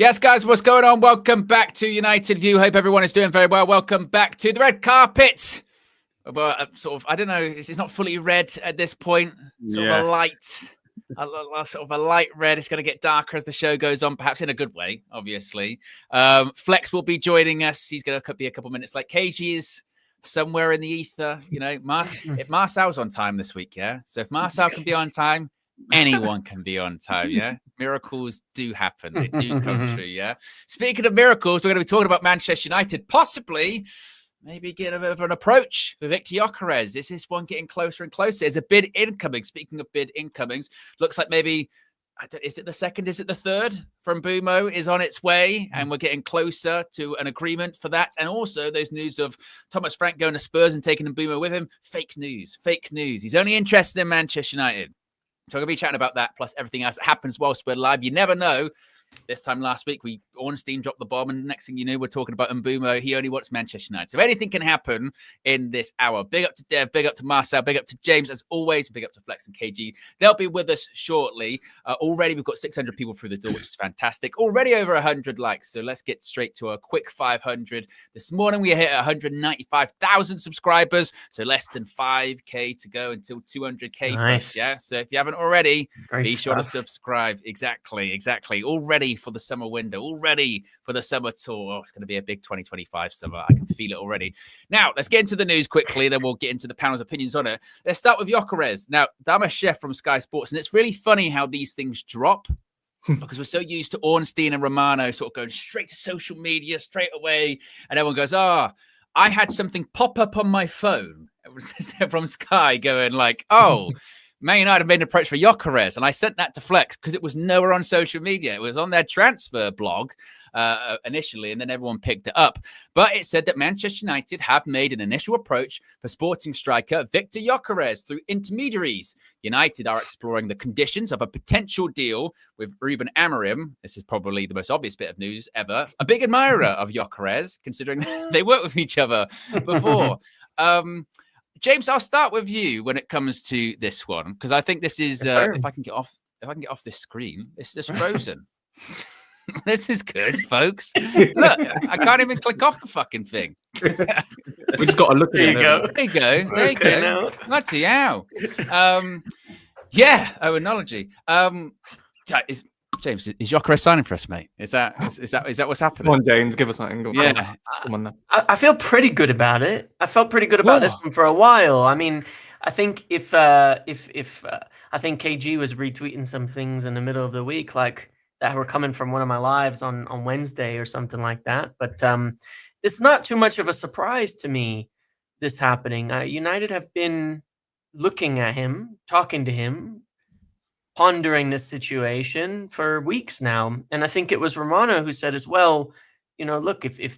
Yes, guys, what's going on? Welcome back to United View. Hope everyone is doing very well. Welcome back to the red carpet. Well, I don't know. It's not fully red at this point. Sort of a light, sort of a light red. It's going to get darker as the show goes on, perhaps in a good way, obviously. Flex will be joining us. He's going to be a couple minutes late. KG is somewhere in the ether. You know, if Marcel's on time this week, yeah? So if Marcel can be on time, anyone can be on time, yeah? Miracles do happen. They do come true, yeah? Speaking of miracles, we're going to be talking about Manchester United, possibly maybe get a bit of an approach for Victor Gyokeres. Is this one getting closer and closer? Is a bid incoming? Speaking of bid incomings, looks like maybe, is it the second? Is it the third from Mbeumo is on its way, and we're getting closer to an agreement for that. And also those news of Thomas Frank going to Spurs and taking Mbeumo with him. Fake news. He's only interested in Manchester United. So I'm going to be chatting about that, plus everything else that happens whilst we're live. You never know. This time last week, Ornstein dropped the bomb, and next thing you know, we're talking about Mbeumo. He only wants Manchester United. So anything can happen in this hour. Big up to Dev, big up to Marcel, big up to James, as always. Big up to Flex and KG. They'll be with us shortly. Already, we've got 600 people through the door, which is fantastic. Already over 100 likes. So let's get straight to a quick 500. This morning, we hit 195,000 subscribers. So less than 5K to go until 200K. Nice. Folks, yeah. So if you haven't already, Great be sure to stuff. subscribe. Exactly. All ready for the summer window, all ready for the summer tour. Oh, it's going to be a big 2025 summer. I can feel it already. Now, let's get into the news quickly, then we'll get into the panel's opinions on it. Let's start with Gyokeres. Now, Dama Chef from Sky Sports, and it's really funny how these things drop because we're so used to Ornstein and Romano sort of going straight to social media straight away, and everyone goes, I had something pop up on my phone. It was from Sky going like, Man United have made an approach for Gyokeres, and I sent that to Flex because it was nowhere on social media. It was on their transfer blog initially, and then everyone picked it up. But it said that Manchester United have made an initial approach for Sporting striker Victor Gyokeres through intermediaries. United are exploring the conditions of a potential deal with Ruben Amorim. This is probably the most obvious bit of news ever. A big admirer of Gyokeres, considering they worked with each other before. James, I'll start with you when it comes to this one, because I think this is if I can get off this screen, it's just frozen. This is good, folks. Look, I can't even click off the fucking thing. We just got to look at it. There you go. Bloody hell. Analogy. James, is Gyokeres signing for us, mate? Is that what's happening? Come on, James, give us something. Yeah. Come on now. I feel pretty good about it. I felt pretty good about this one for a while. I mean, I think if I think KG was retweeting some things in the middle of the week, like that were coming from one of my lives on Wednesday or something like that. But it's not too much of a surprise to me, this happening. United have been looking at him, talking to him, pondering this situation for weeks now. And I think it was Romano who said as well, look, if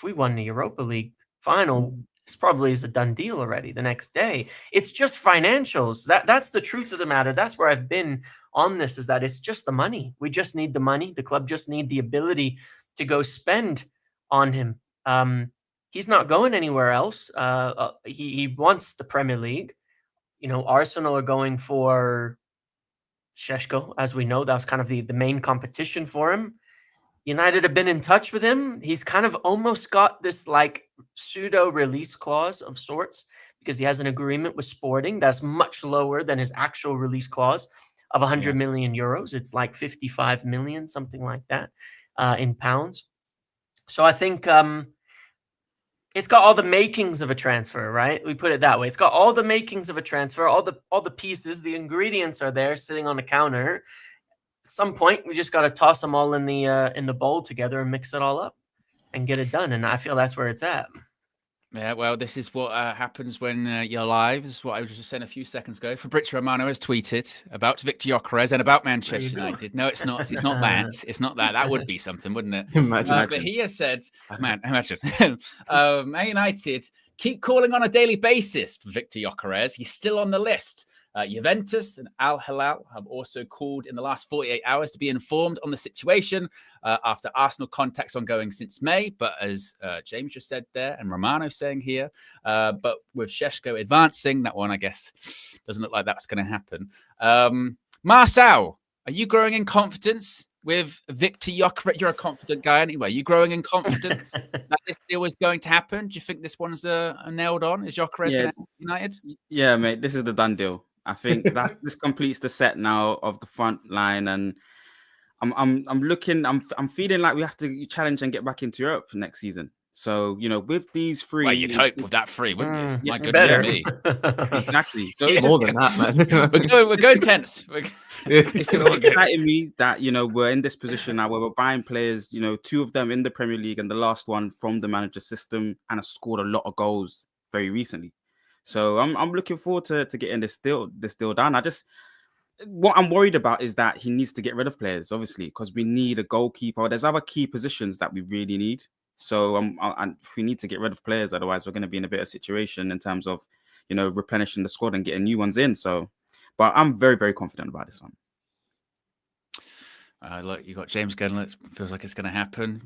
we won the Europa League final, this probably is a done deal already the next day. It's just financials. That's the truth of the matter. That's where I've been on this, is that it's just the money. We just need the money. The club just need the ability to go spend on him. He's not going anywhere else. He wants the Premier League. Arsenal are going for Šeško, as we know. That was kind of the main competition for him. United have been in touch with him. He's kind of almost got this like pseudo release clause of sorts, because he has an agreement with Sporting that's much lower than his actual release clause of 100 million euros. It's like 55 million, something like that, in pounds. So I think it's got all the makings of a transfer, right? We put it that way. It's got all the makings of a transfer, all the pieces, the ingredients are there sitting on the counter. At some point, we just got to toss them all in the bowl together and mix it all up and get it done. And I feel that's where it's at. Yeah, well, this is what happens when you're live. This is what I was just saying a few seconds ago. Fabrizio Romano has tweeted about Victor Gyokeres and about Manchester United. No, it's not. It's not that. It's not that. That would be something, wouldn't it? Imagine. But he has said, imagine. Man United keep calling on a daily basis for Victor Gyokeres. He's still on the list. Juventus and Al Hilal have also called in the last 48 hours to be informed on the situation after Arsenal contacts ongoing since May. But as James just said there, and Romano saying here, but with Šeško advancing, that one, I guess, doesn't look like that's going to happen. Marcel, are you growing in confidence with Victor Gyokeres? You're a confident guy anyway. You growing in confident that this deal is going to happen? Do you think this one's nailed on? Is Gyokeres going to United? Yeah, mate. This is the done deal. I think this completes the set now of the front line, and I'm feeling like we have to challenge and get back into Europe next season. So, with these three, well, you'd hope with that free, wouldn't you? My goodness me. Exactly. So more than that, man. we're going 10th. It's just exciting me that we're in this position now where we're buying players. 2 of them in the Premier League, and the last one from the manager system, and have scored a lot of goals very recently. So I'm looking forward to getting this deal done. What I'm worried about is that he needs to get rid of players, obviously, because we need a goalkeeper. There's other key positions that we really need. So we need to get rid of players. Otherwise, we're going to be in a bit of a situation in terms of, replenishing the squad and getting new ones in. So, but I'm very, very confident about this one. Look, you got James Gunn. It feels like it's going to happen.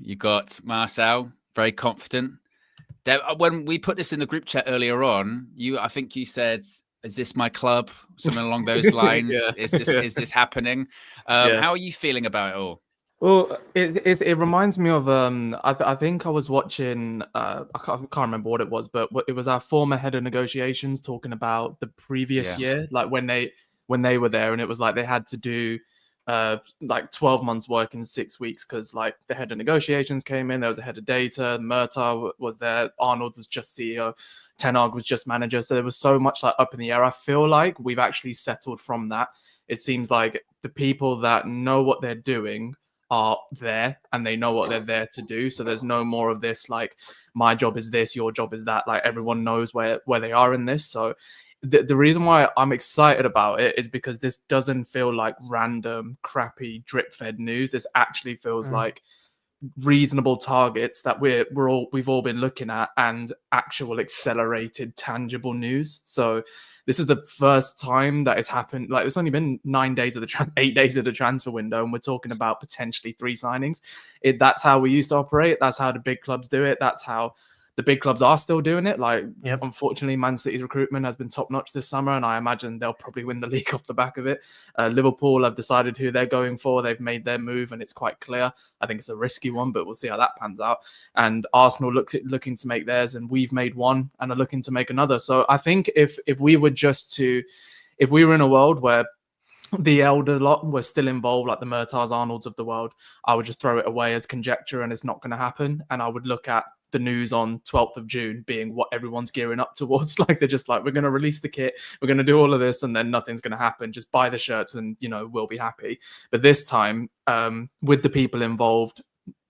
You got Marcel, very confident. When we put this in the group chat earlier on, I think you said, "Is this my club?" Something along those lines. Is this happening? How are you feeling about it all? Well, it reminds me of I think I was watching I can't remember what it was, but it was our former head of negotiations talking about the previous year, like when they were there, and it was like they had to do like 12 months work in 6 weeks because like the head of negotiations came in, there was a head of data, Murtaugh was there, Arnold was just CEO, Ten Hag was just manager, so there was so much like up in the air. I feel like we've actually settled from that. It seems like the people that know what they're doing are there and they know what they're there to do. So there's no more of this like my job is this, your job is that. Like everyone knows where they are in this. So the reason why I'm excited about it is because this doesn't feel like random crappy drip fed news. This actually feels like reasonable targets that we've all been looking at and actual accelerated tangible news. So this is the first time that it's happened. Like it's only been 8 days of the transfer window, and we're talking about potentially 3 signings. That's how we used to operate. That's how the big clubs do it. That's how the big clubs are still doing it. Like, unfortunately, Man City's recruitment has been top notch this summer, and I imagine they'll probably win the league off the back of it. Liverpool have decided who they're going for. They've made their move, and it's quite clear. I think it's a risky one, but we'll see how that pans out. And Arsenal looking to make theirs, and we've made one and are looking to make another. So I think if we were in a world where the elder lot were still involved, like the Murtaughs, Arnolds of the world, I would just throw it away as conjecture and it's not going to happen. And I would look at the news on 12th of June being what everyone's gearing up towards. Like they're just like, we're going to release the kit, we're going to do all of this, and then nothing's going to happen. Just buy the shirts and, we'll be happy. But this time, with the people involved,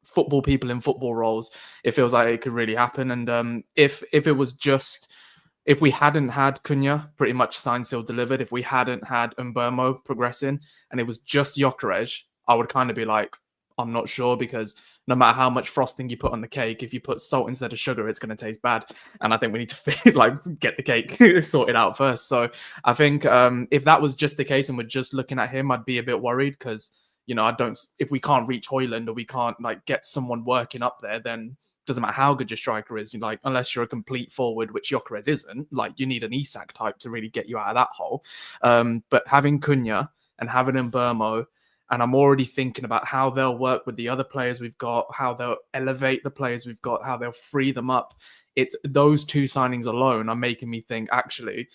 football people in football roles, it feels like it could really happen. And if we hadn't had Cunha pretty much signed, sealed, delivered, if we hadn't had Mbeumo progressing and it was just Gyokeres, I would kind of be like, I'm not sure, because no matter how much frosting you put on the cake, if you put salt instead of sugar, it's going to taste bad. And I think we need to get the cake sorted out first. So I think if that was just the case and we're just looking at him, I'd be a bit worried because, if we can't reach Højlund or we can't like get someone working up there, then doesn't matter how good your striker is. Like, unless you're a complete forward, which Gyokeres isn't, like you need an Isak type to really get you out of that hole. But having Cunha and having Mbeumo, and I'm already thinking about how they'll work with the other players we've got, how they'll elevate the players we've got, how they'll free them up. It's those 2 signings alone are making me think actually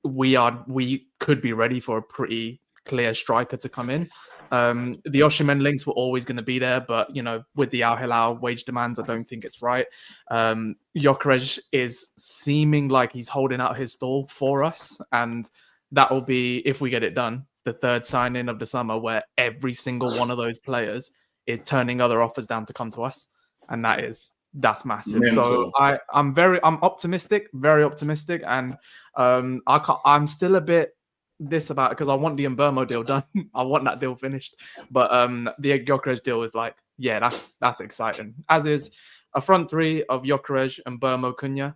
we could be ready for a pretty clear striker to come in. The Osimhen links were always going to be there, but with the Al Hilal wage demands, I don't think it's right. Gyokeres is seeming like he's holding out his stall for us, and that will be, if we get it done, the 3rd signing of the summer where every single one of those players is turning other offers down to come to us, and that's massive. Mental. So I'm optimistic, very optimistic, and I'm still a bit about it because I want the Mbeumo deal done. I want that deal finished, but the Gyokeres deal is like, that's exciting. As is a front 3 of Gyokeres and Mbeumo, Cunha,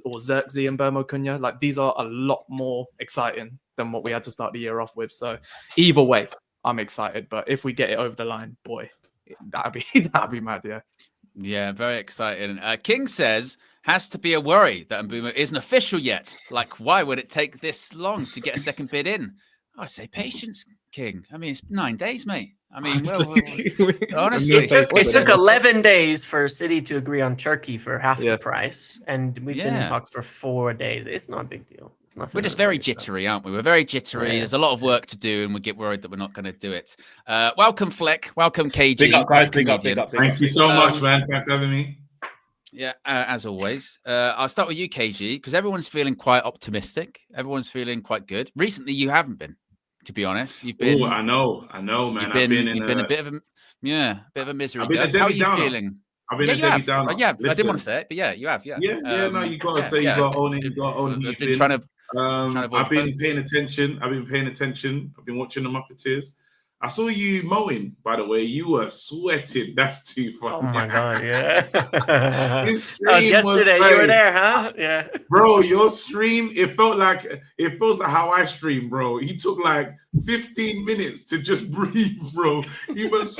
or Xerxes and Mbeumo, Cunha. Like these are a lot more exciting than what we had to start the year off with. So either way, I'm excited. But if we get it over the line, boy, that'd be mad. Yeah, very exciting. King says, has to be a worry that Mbeumo isn't official yet. Like, why would it take this long to get a second bid in? I say patience. King. I mean, it's 9 days, mate. I mean, honestly, it took 11 days for City to agree on Turkey for half the price, and we've been in talks for 4 days. It's not a big deal. We're just very jittery, aren't we? We're very jittery. Yeah. There's a lot of work to do, and we get worried that we're not going to do it. Welcome, Fleck. Welcome, KG. Big up, guys. Big up. Thank you so much, man. Thanks for having me. Yeah, as always. I'll start with you, KG, because everyone's feeling quite optimistic. Everyone's feeling quite good. Recently, you haven't been, to be honest. You've been. Oh, I know, man. You've been a bit of a misery. How are you feeling? I've been a Debbie Downer. I didn't want to say it, but you have. No, you gotta say, you gotta own it. You gotta own it. I've been paying attention. I've been watching the Muppeteers. I saw you mowing, by the way. You were sweating. That's too funny. Oh my god, yeah. Yesterday you were there, huh? Yeah. Bro, your stream, it feels like how I stream, bro. He took like 15 minutes to just breathe, bro. He was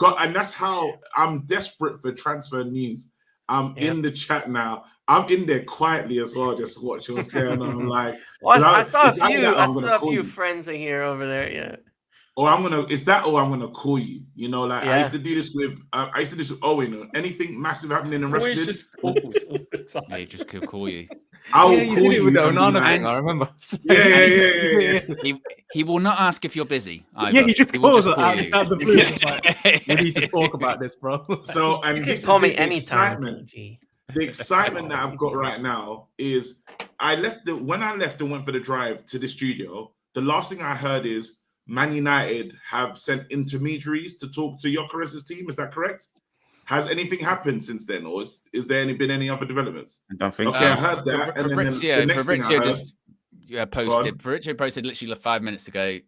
and that's how I'm desperate for transfer news. I'm in the chat now. I'm in there quietly as well, just watching what's going on. Like, I saw a few friends in here over there. Yeah. Or I'm gonna call you. You know, like I used to do this with Owen. Anything massive happening in wrestling, just calls all the time. Yeah, he just could call you. I will call you with the Onana thing, I remember. Yeah. He will not ask if you're busy. Either. Yeah, he just calls out the blue. Like, we need to talk about this, bro. So, and this call is me the anytime. The excitement that I've got right now is when I left and went for the drive to the studio, the last thing I heard is Man United have sent intermediaries to talk to Gyokeres' team. Is that correct? Has anything happened since then, or is there been any other developments? I don't think. Okay, I heard that. Fabrizio posted literally 5 minutes ago.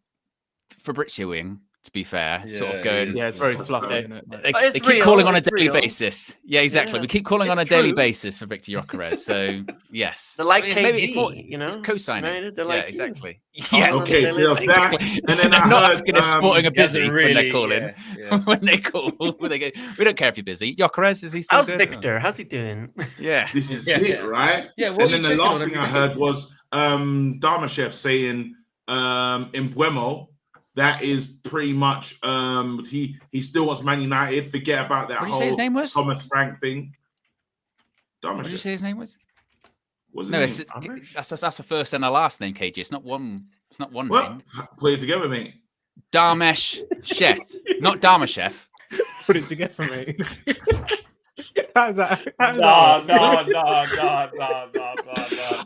Fabrizioing, to be fair, sort of going. Yeah, it's very fluffy. Isn't it? They keep calling on a daily basis. Yeah, exactly. Yeah. We keep calling on a daily basis for Victor Gyokeres. So yes, they're like KG, maybe it's more, it's co-signing. They're like exactly. Yeah. Okay, so that's that. And then I'm not asking if Sporting are busy really, when they're calling. When they call, they go, we don't care if you're busy. Gyokeres, is he still good? How's Victor? How's he doing? Yeah, this is it, right? Yeah. And then the last thing I heard was Darmashev saying Mbeumo. That is pretty much he still wants Man United. Forget about that whole his name was? Thomas Frank thing. What did you say his name was? That's a first and a last name, KG. It's not one. It's not one name. Put it together, mate. Darmesh Chef, not Darmashev. Put it together, mate. How's that? No.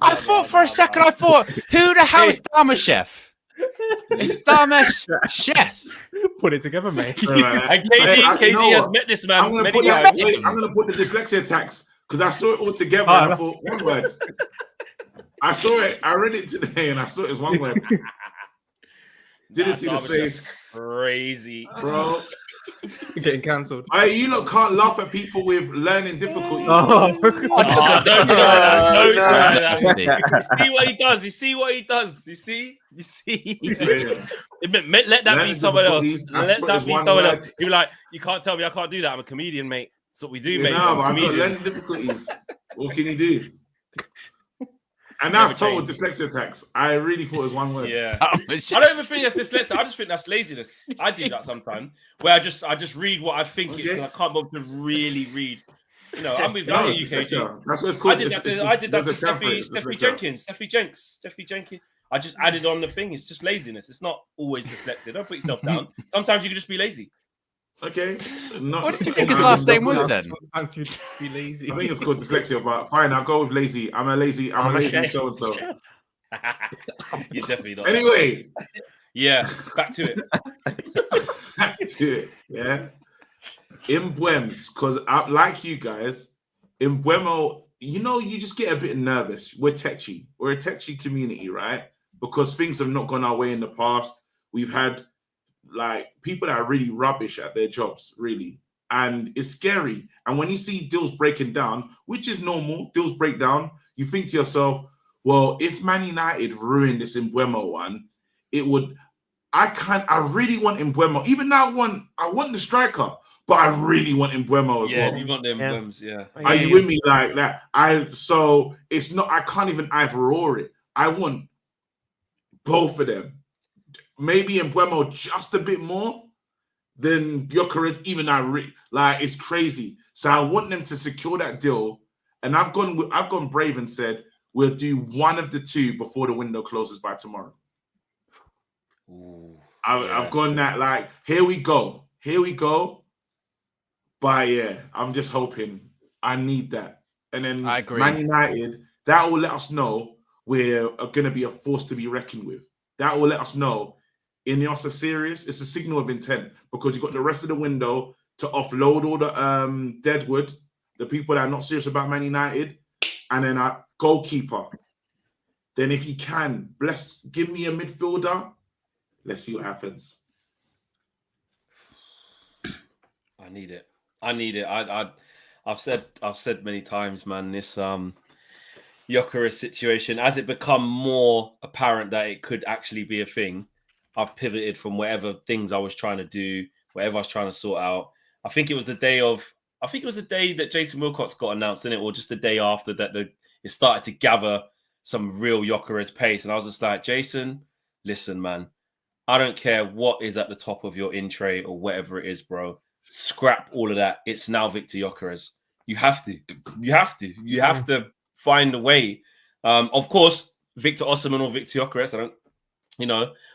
I thought for a second. Who the hell is Darmashev? It's Darmesh Chef. Put it together, mate. And KG has met this man many times. I'm going to put the dyslexia tax because I saw it all together and I thought one word. I saw it. I read it today and I saw it as one word. Didn't see the space. Crazy, bro. Getting cancelled. You lot can't laugh at people with learning difficulties. Don't try that. See what he does. You see what he does. You see. Let that be someone else. Let that be someone else. You're like, you can't tell me I can't do that. I'm a comedian, mate. That's what we do, mate. No, but I've got learning difficulties. What can you do? And that's total dyslexia tax. I really thought it was one word. Yeah. I don't even think that's dyslexia. I just think that's laziness. I do that sometimes, where I just read what I think is, I can't bother to really read. You know, I'm with you, KG. That's what it's called. I did that to Steffi Jenkins. I just added on the thing. It's just laziness. It's not always dyslexia. Don't put yourself down. Sometimes you can just be lazy. Okay. What did you think his last name was then? Sometimes you just be lazy. I think it's called dyslexia, but fine, I'll go with lazy. I'm a lazy so-and-so. You're definitely not. Anyway. Yeah, back to it. Back to it, yeah. Mbeumo, because like you guys, Mbeumo, you just get a bit nervous. We're a techie community, right? Because things have not gone our way in the past. We've had like people that are really rubbish at their jobs, really. And it's scary. And when you see deals breaking down, which is normal, deals break down, you think to yourself, well, if Man United ruined this Mbeumo one, I really want Mbeumo. Even now I want the striker, but I really want Mbeumo as well. Yeah, you want them Mbeumes, yeah. Are you with me like that? So it's not, I can't even either or it. I want both of them. maybe Mbeumo just a bit more than Gyokeres, even like it's crazy. So I want them to secure that deal, and I've gone brave and said we'll do one of the two before the window closes by tomorrow. Ooh, I've gone that like here we go. But yeah, I'm just hoping. I need that, and then I agree. Man United, that will let us know we're going to be a force to be reckoned with. That will let us know INEOS are serious. It's a signal of intent because you've got the rest of the window to offload all the deadwood, the people that are not serious about Man United, and then a goalkeeper. Then if you can, give me a midfielder. Let's see what happens. I need it. I've said many times, man, this Gyokeres situation, as it become more apparent that it could actually be a thing, I've pivoted from whatever things I was trying to do, whatever I was trying to sort out. I think it was the day that Jason Wilcox got announced, didn't it? Or just the day after that it started to gather some real Gyokeres pace. And I was just like, Jason, listen, man, I don't care what is at the top of your in tray or whatever it is, bro. Scrap all of that. It's now Victor Gyokeres. You have to find a way. Of course, Victor Osimhen or Victor Gyokeres,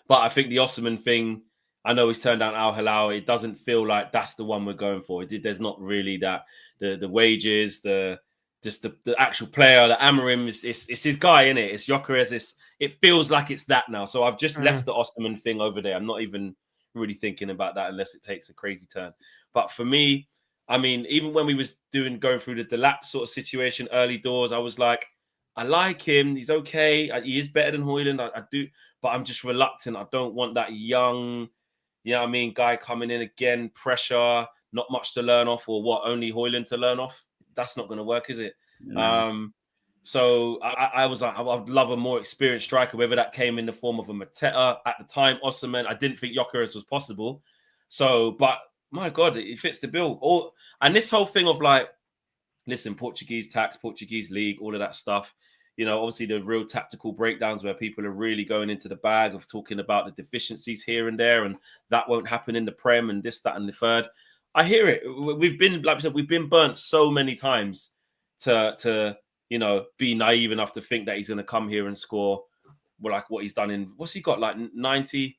but I think the Osimhen thing, I know he's turned down Al Hilal. It doesn't feel like that's the one we're going for. There's not really that the wages, the actual player, the Amorim, it's his guy, isn't it? It's Gyokeres. It feels like it's that now. So I've just left the Osimhen thing over there. I'm not even really thinking about that unless it takes a crazy turn. But for me, I mean, even when we was going through the Delap sort of situation early doors, I was like, I like him. He's okay. He is better than Højlund. I do, but I'm just reluctant. I don't want that young, guy coming in again, pressure, not much to learn off, or what, only Højlund to learn off. That's not going to work, is it? Yeah. So I was like, I'd love a more experienced striker, whether that came in the form of a Mateta. At the time, Osimhen, I didn't think Gyokeres was possible. So, but my God, it fits the bill. And this whole thing of like, listen, Portuguese tax, Portuguese league, all of that stuff. Obviously the real tactical breakdowns where people are really going into the bag of talking about the deficiencies here and there, and that won't happen in the Prem and this, that, and the third. I hear it. We've been, like I said, we've been burnt so many times to be naive enough to think that he's going to come here and score like what he's done what's he got, like 90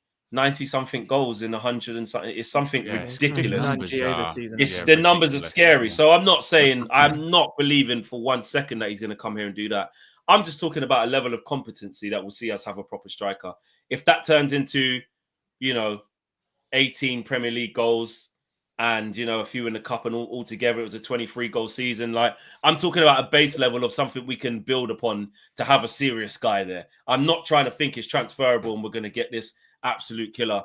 something goals in 100 and something. It's something ridiculous. The numbers are scary. So I'm not saying, I'm not believing for 1 second that he's going to come here and do that. I'm just talking about a level of competency that will see us have a proper striker. If that turns into, 18 Premier League goals and, a few in the cup, and all together it was a 23-goal season. Like, I'm talking about a base level of something we can build upon to have a serious guy there. I'm not trying to think it's transferable and we're going to get this absolute killer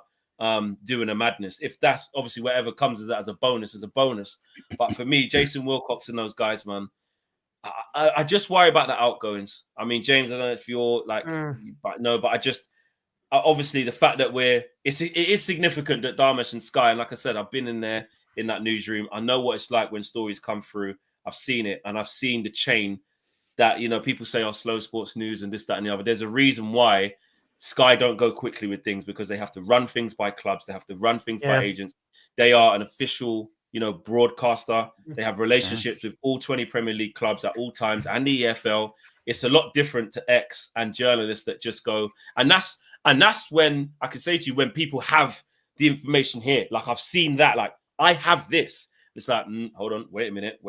doing a madness. If that's obviously whatever comes as that as a bonus. But for me, Jason Wilcox and those guys, man, I just worry about the outgoings. I mean, James, I don't know if you're like, but I just, obviously the fact that it is significant that Darmesh and Sky, and like I said, I've been in there in that newsroom. I know what it's like when stories come through. I've seen it, and I've seen the chain that, people say, slow sports news and this, that, and the other. There's a reason why Sky don't go quickly with things, because they have to run things by clubs. They have to run things by agents. They are an official, broadcaster. They have relationships with all 20 Premier League clubs at all times and the EFL. It's a lot different to X and journalists that just go, and that's when I can say to you, when people have the information here, like I've seen that, like I have this. It's like, hold on, wait a minute.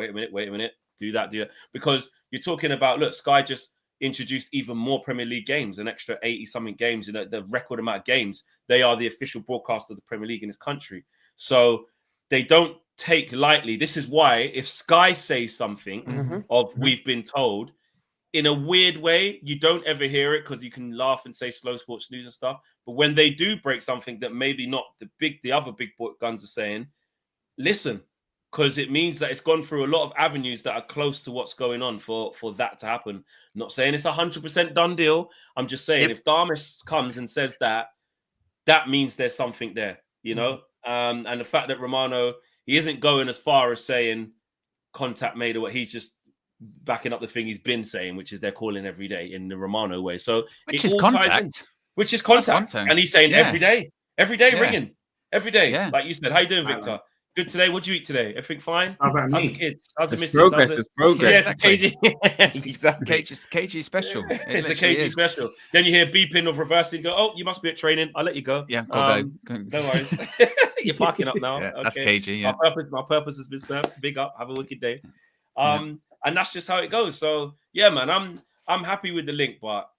Do that. Because you're talking about, look, Sky just introduced even more Premier League games, an extra 80-something games, the record amount of games. They are the official broadcaster of the Premier League in this country. So they don't take lightly. This is why if Sky says something we've been told, in a weird way, you don't ever hear it because you can laugh and say slow sports news and stuff. But when they do break something that maybe not the other big guns are saying, listen, because it means that it's gone through a lot of avenues that are close to what's going on for that to happen. I'm not saying it's 100% done deal. I'm just saying if Darmesh comes and says that means there's something there, and the fact that Romano, he isn't going as far as saying contact made or what, he's just backing up the thing he's been saying, which is they're calling every day in the Romano way. So which is contact. which is contact. And he's saying every day ringing, every day. Yeah. Like you said, how you doing, Victor? Good today. What'd you eat today? Everything fine? How's the kids? How's the missus? Progress is progress. Yes, exactly. It's KG special. It's a KG special. Then you hear beeping of reversing. Go, oh, you must be at training. I'll let you go. Yeah, go. No worries. You're parking up now. Yeah, okay. That's KG. Yeah. My purpose has been served. Big up. Have a wicked day. And that's just how it goes. So yeah, man, I'm happy with the link, but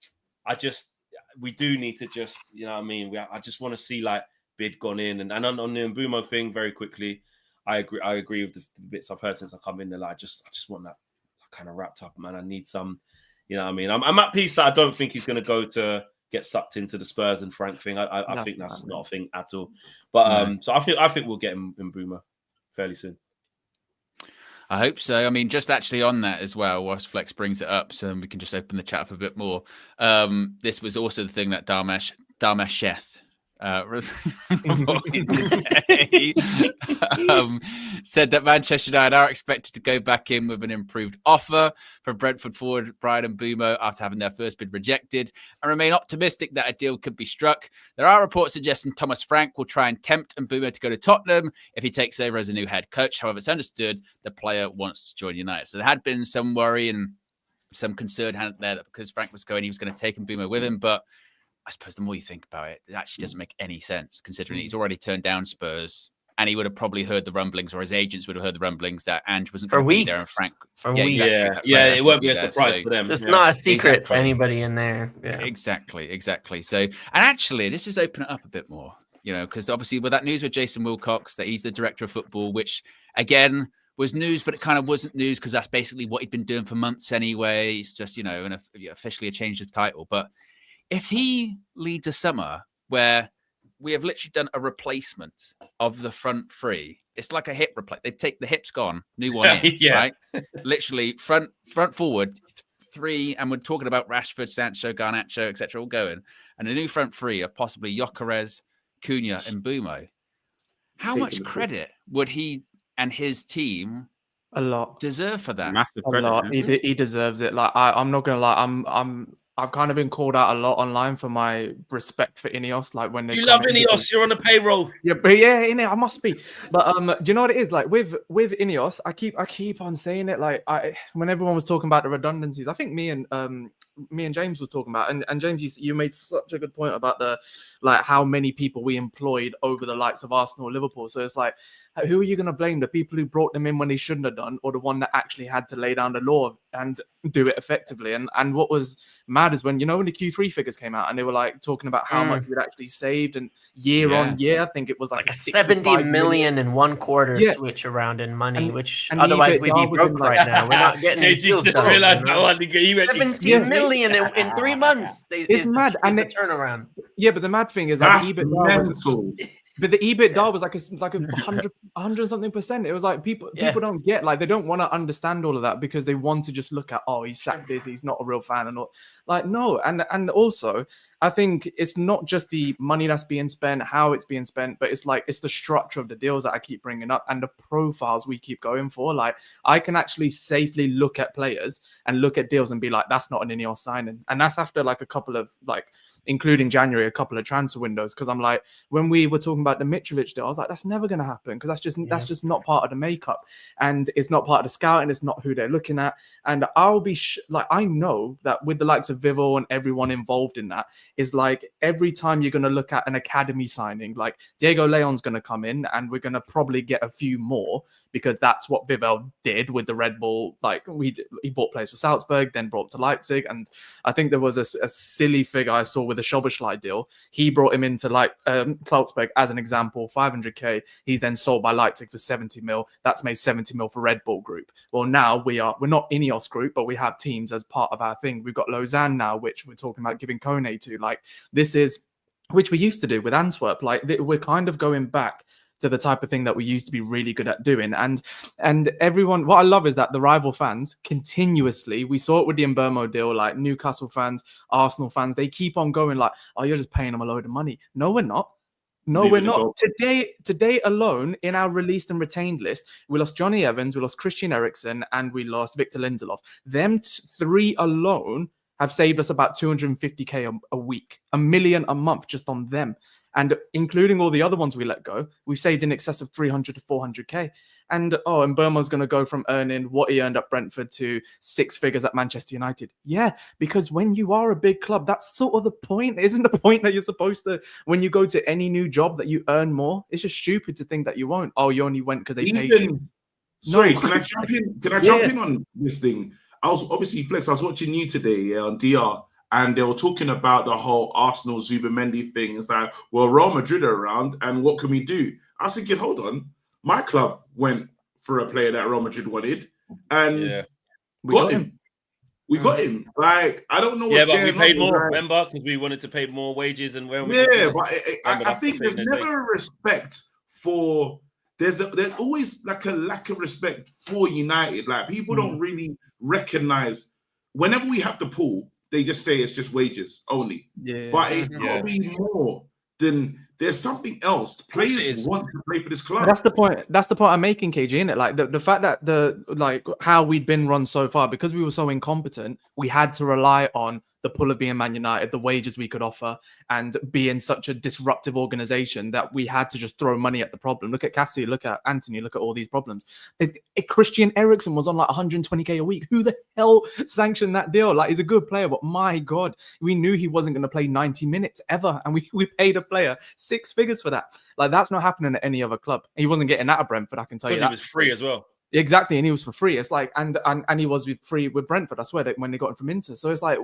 we do need to just, you know what I mean? I just want to see like bid gone in and on the Mbeumo thing very quickly. I agree with the bits I've heard since I come in there. Like, I just want that kind of wrapped up, man. I need some, you know what I mean? I'm at peace that I don't think he's going to go to get sucked into the Spurs and Frank thing. I think that's not a thing at all. But so I think we'll get him in Mbeumo fairly soon. I hope so. I mean, just actually on that as well, whilst Flex brings it up, so we can just open the chat up a bit more. This was also the thing that Darmesh Sheth said that Manchester United are expected to go back in with an improved offer for Brentford forward Bryan Mbeumo after having their first bid rejected, and remain optimistic that a deal could be struck. There are reports suggesting Thomas Frank will try and tempt Mbeumo to go to Tottenham if he takes over as a new head coach. However, it's understood the player wants to join United. So there had been some worry and some concern there that because Frank was going, he was going to take Mbeumo with him, but I suppose the more you think about it, it actually doesn't make any sense considering he's already turned down Spurs, and he would have probably heard the rumblings, or his agents would have heard the rumblings that Ange wasn't going to be there, and Frank for weeks. Exactly, it won't be a surprise to them. It's not a secret to anybody in there. Yeah. Exactly. So, and actually, this is opening it up a bit more, you know, because obviously with that news with Jason Wilcox that he's the director of football, which again was news, but it kind of wasn't news because that's basically what he'd been doing for months anyway. It's just, you know, officially a change of title, but if he leads a summer where we have literally done a replacement of the front three, it's like a hip replace. They take the hips gone, new one in, right? Literally front forward three, and we're talking about Rashford, Sancho, Garnacho, etc. all going, and a new front three of possibly Gyokeres, Cunha, and Mbeumo. How much credit would he and his team a lot deserve for that? Massive credit. A lot. He deserves it. Like I'm not gonna lie, I've kind of been called out a lot online for my respect for INEOS. Like when they love INEOS, you're on the payroll. Yeah, but yeah, I must be. But do you know what it is? Like with INEOS, I keep on saying it. Like when everyone was talking about the redundancies, I think me and James was talking about, and James, you made such a good point about the like how many people we employed over the likes of Arsenal, Liverpool. So it's like, who are you going to blame? The people who brought them in when they shouldn't have done, or the one that actually had to lay down the law and do it effectively? And what was mad is when the Q3 figures came out and they were like talking about how much we'd actually saved, and year on year, I think it was like 70 million in 1 quarter switch around in money, which otherwise we'd be broke right now. We're not getting these deals just done, realized that one. He went 17 million in 3 months. It's mad. And the turnaround. Yeah, but the mad thing is that the EBITDA was like a 100 something percent. It was like people don't get, like, they don't want to understand all of that because they want to just look at, oh, he's sacked this, he's not a real fan, and all. Like, no. And also I think it's not just the money that's being spent, how it's being spent, but it's the structure of the deals that I keep bringing up and the profiles we keep going for. Like, I can actually safely look at players and look at deals and be like, that's not an INEOS signing. And that's after like a couple of, like, including January, a couple of transfer windows. Because I'm like, when we were talking about the Mitrovic deal, I was like, that's never going to happen because that's just not part of the makeup, and it's not part of the scouting. It's not who they're looking at. And I'll be I know that with the likes of Vivo and everyone involved in that, is like every time you're going to look at an academy signing, like Diego Leon's going to come in and we're going to probably get a few more because that's what Vivel did with the Red Bull. Like he bought players for Salzburg, then brought to Leipzig. And I think there was a silly figure I saw with the Szoboszlai deal. He brought him into Salzburg as an example, 500k. He's then sold by Leipzig for 70 mil. That's made 70 mil for Red Bull Group. Well, now we're not INEOS Group, but we have teams as part of our thing. We've got Lausanne now, which we're talking about giving Kone to. Like, this is, which we used to do with Antwerp. Like, we're kind of going back to the type of thing that we used to be really good at doing. And everyone, what I love is that the rival fans continuously, we saw it with the Mbeumo deal, like Newcastle fans, Arsenal fans, they keep on going like, oh, you're just paying them a load of money. No, we're not. No, we're not. Today alone, in our released and retained list, we lost Johnny Evans, we lost Christian Eriksen, and we lost Victor Lindelof. Them 3 alone have saved us about 250k a week, 1 million a month just on them. And including all the other ones we let go, we've saved in excess of 300 to 400k. And Mbeumo's going to go from earning what he earned at Brentford to 6 figures at Manchester United. Yeah, because when you are a big club, that's sort of the point. Isn't the point that you're supposed to, when you go to any new job, that you earn more? It's just stupid to think that you won't. Oh, you only went because they paid you. Sorry, No. can I jump in? Can I jump in on this thing? I was obviously, Flex, I was watching you today on DR, and they were talking about the whole Arsenal Zubimendi thing. It's like, well, Real Madrid are around, and what can we do? I was thinking, hold on, my club went for a player that Real Madrid wanted, and we got him. We got him. Like, I don't know what's going on. Yeah, but we paid more, remember? Because we wanted to pay more wages and where we but I think there's never a respect for. There's always like a lack of respect for United. Like, people don't really recognize. Whenever we have to pull, they just say it's just wages only. Yeah. But it's got to be more than. There's something else. Players want to play for this club. But that's the point. That's the point I'm making, KG, isn't it? Like the fact that how we'd been run so far, because we were so incompetent, we had to rely on the pull of being Man United, the wages we could offer, and being such a disruptive organization that we had to just throw money at the problem. Look at Cassie, look at Anthony, look at all these problems. Christian Eriksen was on like 120k a week. Who the hell sanctioned that deal? Like, he's a good player, but my God, we knew he wasn't going to play 90 minutes ever, and we paid a player 6 figures for that. Like, that's not happening at any other club. He wasn't getting that at Brentford, I can tell you that. Because he was free as well. Exactly, and he was for free. It's like, and he was free with Brentford. I swear, that when they got him from Inter. So it's like,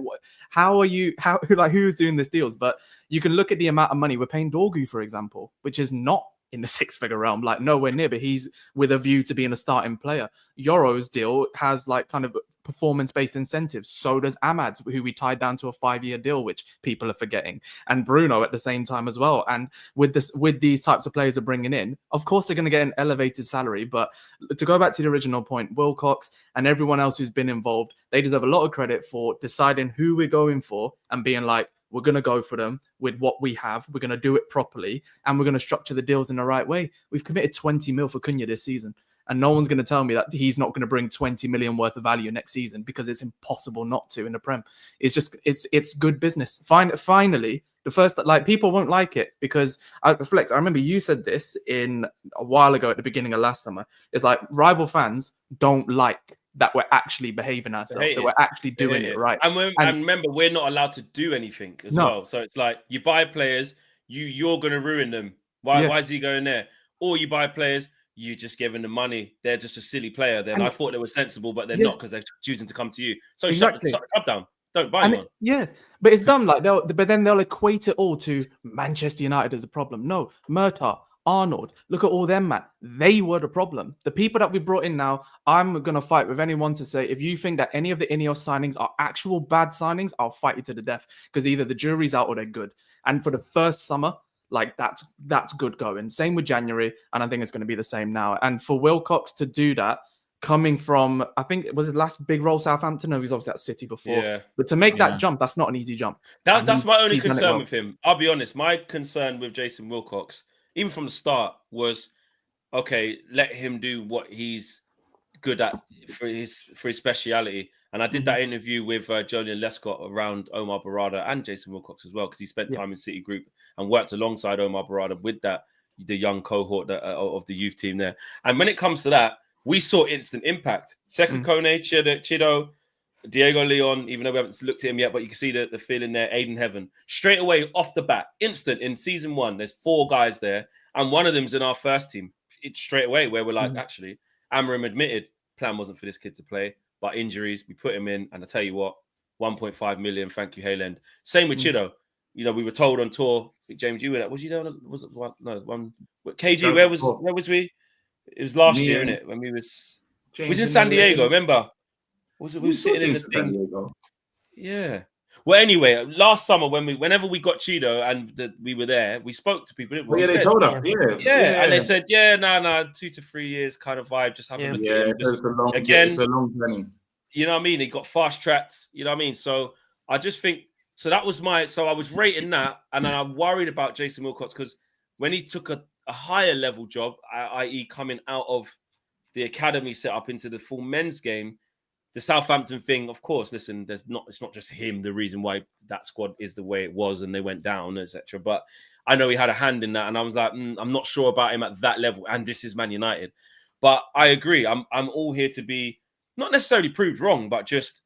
who's doing these deals? But you can look at the amount of money we're paying Dorgu, for example, which is not in the 6-figure realm, like nowhere near, but he's with a view to being a starting player. Yoro's deal has like kind of performance-based incentives. So does Ahmad's, who we tied down to a 5-year deal, which people are forgetting, and Bruno at the same time as well. And with these types of players are bringing in, of course they're going to get an elevated salary. But to go back to the original point, Wilcox and everyone else who's been involved, they deserve a lot of credit for deciding who we're going for and being like, we're going to go for them with what we have. We're going to do it properly, and we're going to structure the deals in the right way. We've committed 20 mil for Cunha this season, and no one's going to tell me that he's not going to bring 20 million worth of value next season, because it's impossible not to in the Prem. It's just, it's good business. Finally, the first, like, people won't like it because Flex, I remember you said this in a while ago at the beginning of last summer. It's like, rival fans don't like that we're actually behaving ourselves, so we're actually doing it right. And remember, we're not allowed to do anything as well. So it's like, you buy players, you're going to ruin them. Why is he going there? Or you buy players, you just giving them money. They're just a silly player. Then I thought they were sensible, but they're not, because they're choosing to come to you. So shut the club down. Don't buy one. Yeah, but it's dumb. Like, but then they'll equate it all to Manchester United as a problem. No, Murtaugh, Arnold, look at all them, man. They were the problem. The people that we brought in now, I'm going to fight with anyone to say, if you think that any of the INEOS signings are actual bad signings, I'll fight you to the death, because either the jury's out or they're good. And for the first summer, like, that's good going. Same with January, and I think it's going to be the same now. And for Wilcox to do that, coming from, I think it was his last big role, Southampton. No, he was obviously at City before. But to make that jump, that's not an easy jump. That's my only concern with him. I'll be honest. My concern with Jason Wilcox, even from the start, was, okay, let him do what he's good at for his speciality. And I did that interview with Julian Lescott around Omar Barada and Jason Wilcox as well, because he spent time in City Group and worked alongside Omar Barada with the young cohort of the youth team there. And when it comes to that, we saw instant impact. Sekou Kone, Chido, Diego Leon, even though we haven't looked at him yet, but you can see the feeling there. Aiden Heaven, straight away off the bat, instant in season 1. There's 4 guys there, and one of them's in our first team. It's straight away where we're like, actually, Amram admitted plan wasn't for this kid to play, but injuries, we put him in, and I tell you what, 1.5 million. Thank you, Hayland. Same with Chido. You know, we were told on tour. James, you were that? Was you down? Was it one? No, one. KG, where was we? It was last year, innit? When we was in San Diego. Remember? We were sitting in the thing. Yeah. Well, anyway, last summer whenever we got Chido and we were there, we spoke to people. They told us, and they said, 2 to 3 years kind of vibe. Just have a look at him. It's a long journey. You know what I mean? He got fast tracked. You know what I mean? So I just think that was so I was rating that, and then I'm worried about Jason Wilcox, because when he took a higher level job, i.e. coming out of the academy set up into the full men's game, the Southampton thing, of course, listen, it's not just him the reason why that squad is the way it was and they went down, etc. But I know he had a hand in that, and I was like, I'm not sure about him at that level. And this is Man United. But I agree. I'm all here to be not necessarily proved wrong, but just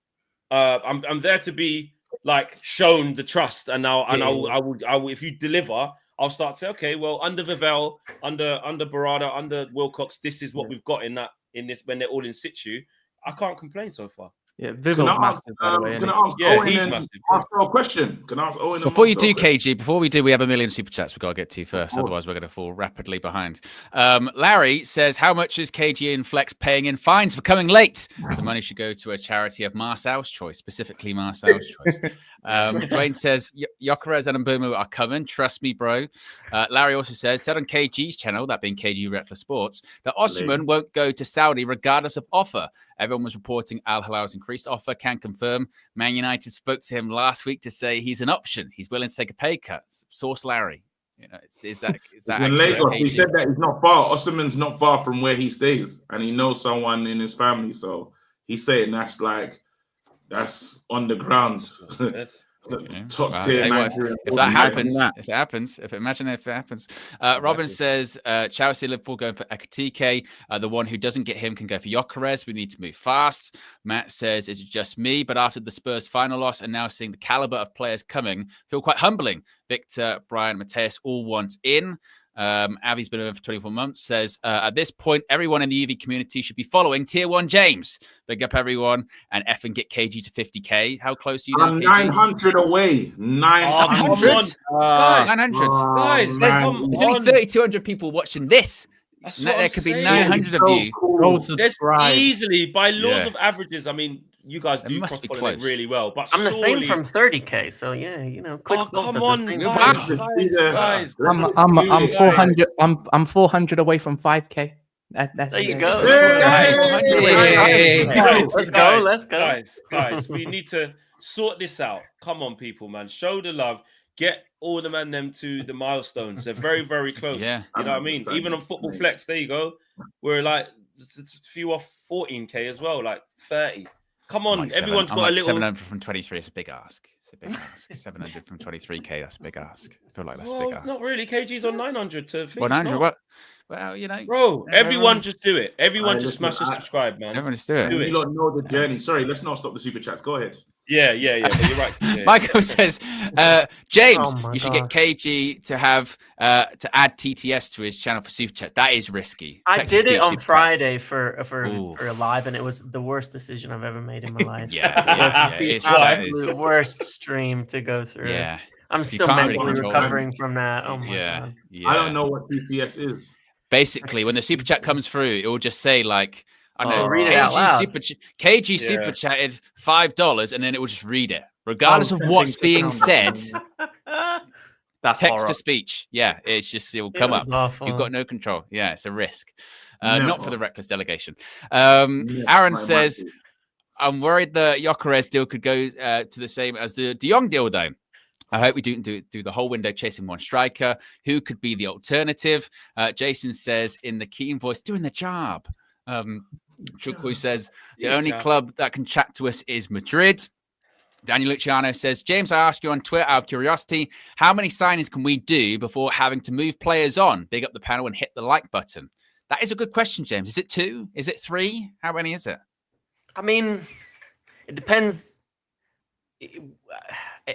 I'm there to be like shown the trust. And now I will if you deliver, I'll start to say, okay, well, under Vivell, under Barada, under Wilcox, this is what we've got in this when they're all in situ. I can't complain so far. Yeah, Vivell's massive, by the way. Can I ask Owen he's massive. Ask a question? Can I ask Owen? Before you do, KG, we have a million super chats we've got to get to first. Otherwise, we're going to fall rapidly behind. Larry says, how much is KG and Flex paying in fines for coming late? The money should go to a charity of Marcel's choice, specifically Marcel's choice. Dwayne says, Gyokeres and Mbeumo are coming. Trust me, bro. Larry also said on KG's channel, that being KG Reckless Sports, that Osimhen won't go to Saudi regardless of offer. Everyone was reporting Al Hilal's increased offer. Can confirm. Man United spoke to him last week to say he's an option. He's willing to take a pay cut. Source Larry. You know, is that in Lagos? He said that he's not far. Osimhen's not far from where he stays, and he knows someone in his family. So he's saying that's on the ground. If it happens. Robin says Chelsea, Liverpool going for Ekitike. The one who doesn't get him can go for Gyokeres. We need to move fast. Matt says, is it just me? But after the Spurs final loss and now seeing the caliber of players coming, feel quite humbling. Victor, Brian, Mateus all want in. Avi's been over for 24 months, says, at this point, everyone in the UV community should be following Tier 1 James. Big up, everyone, and effing get KG to 50k. How close are you now, I'm 900 away. 900? 900. Guys, there's only 3,200 people watching this. There could be 900 of you. There's easily, by laws of averages, I mean, you guys do cross-pollinate really well. But I'm the same from 30k, so yeah, click come on, guys. I'm 400. I'm 400 away from 5k. There you go. Let's go. Guys, we need to sort this out. Come on, people, man. Show the love. Get all the man them to the milestones. They're very, very close. Yeah. You know what I mean? Even on Football Flex, there you go. We're like a few off 14k as well, like 30. Come on, everyone's got a little. 700 from 23 is a big ask. It's a big ask. 700 from 23k, that's a big ask. I feel like that's a big ask. Not really. KG's on 900 to finish. 900, what? Well, Bro, everyone just do it. Everyone just smash the subscribe, man. Everyone just do it. You lot know the journey. Sorry, let's not stop the super chats. Go ahead. Yeah. But you're right. Yeah. Michael says, James, you should get KG to have to add TTS to his channel for super chat. That is risky. I did it on Friday for a live, and it was the worst decision I've ever made in my life. It was the worst stream to go through. Yeah, I'm still mentally recovering from that. Oh my god. I don't know what TTS is. Basically, when the super chat comes through, it will just say like, I know, read it out loud. KG super chatted $5, and then it will just read it, regardless of what's being said. That's text horrible. to speech. Yeah, it will come up. Awful. You've got no control. Yeah, it's a risk. Not for the reckless delegation. Aaron says, I'm worried the Gyokeres deal could go to the same as the De Jong deal, though. I hope we don't do the whole window chasing one striker. Who could be the alternative? Jason says in the Keaton voice, doing the job. Chukwu says the only club that can chat to us is Madrid. Daniel Luciano says, James, I asked you on Twitter out of curiosity, how many signings can we do before having to move players on? Big up the panel and hit the like button. That is a good question, James. Is it 2? Is it 3? How many is it? I mean, it depends.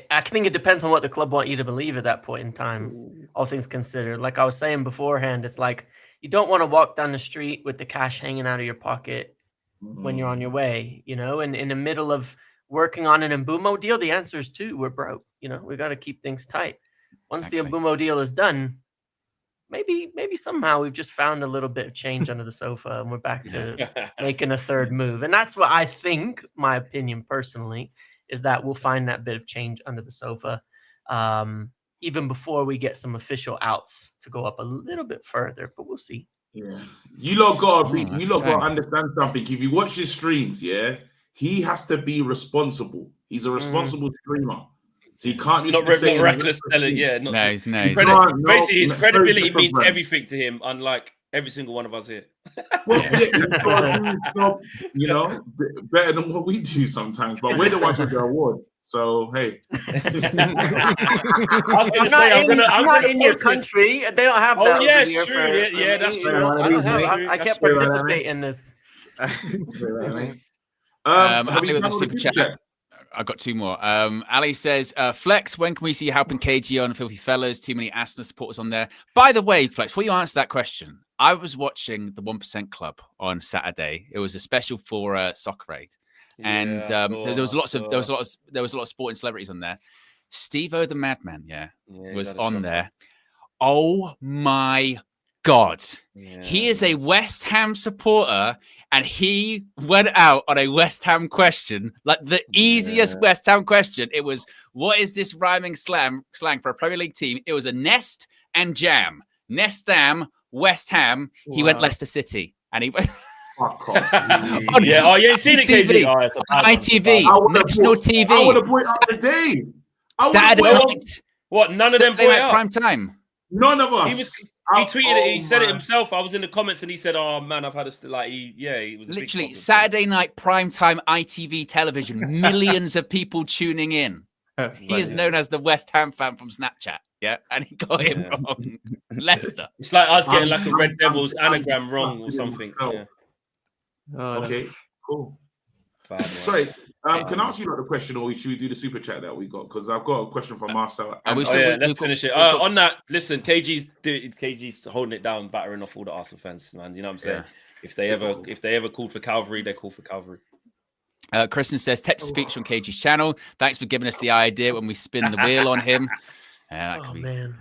I think it depends on what the club want you to believe at that point in time, all things considered. Like I was saying beforehand, it's like you don't want to walk down the street with the cash hanging out of your pocket when you're on your way, and in the middle of working on an Mbeumo deal, the answer is 2. We're broke. We got to keep things tight. Once the Mbeumo deal is done, maybe somehow we've just found a little bit of change under the sofa and we're back to making a third move. And that's what I think, my opinion personally, is that we'll find that bit of change under the sofa even before we get some official outs to go up a little bit further, but we'll see. Yeah. You lot got to understand something. If you watch his streams, he has to be responsible. He's a responsible streamer. So he can't just not reckless. Basically, his credibility means everything to him, unlike Every single one of us here. Well, you know, better than what we do sometimes, but we're the ones with the award. So hey, I'm not in your country. They don't have that. Oh yeah, over here true. for yeah, that's true. I can't participate in this. have you Ali done with all the the super super chat. chat? I've got two more. Ali says, Flex, when can we see you helping KG on Filthy Fellas? Too many Arsenal supporters on there. By the way, Flex, before you answer that question, I was watching the 1% Club on Saturday. It was a special for Soccer Aid. And there was a lot of sporting celebrities on there. Steve-O the Madman, was on there. Oh my God. Yeah. He is a West Ham supporter, and he went out on a West Ham question, like the easiest West Ham question. It was, what is this rhyming slang for a Premier League team? It was a nest and jam. Nest Ham, West Ham. He went Leicester City, and he went... you ain't seen it, KG. ITV, national TV. I would have put it up today. Saturday night. What? None of them brought it up? Prime time. None of us. He tweeted it. He said it himself. I was in the comments, and he said, "Oh man, I've had a he was literally Saturday night prime time ITV television. Millions of people tuning in. He is known as the West Ham fan from Snapchat. Yeah, and he got it wrong. Leicester. It's like us getting like a Red Devils anagram wrong or something. Yeah. Okay, cool. Sorry, can I ask you the question, or should we do the super chat that we got? Because I've got a question from Marcel. Let's finish it. On that, listen, KG's holding it down, battering off all the Arsenal fans, man. You know what I'm saying? Yeah. If they ever call for Calvary, they call for Calvary. Kristen says, text speech on KG's channel. Thanks for giving us the idea when we spin the wheel on him. Man.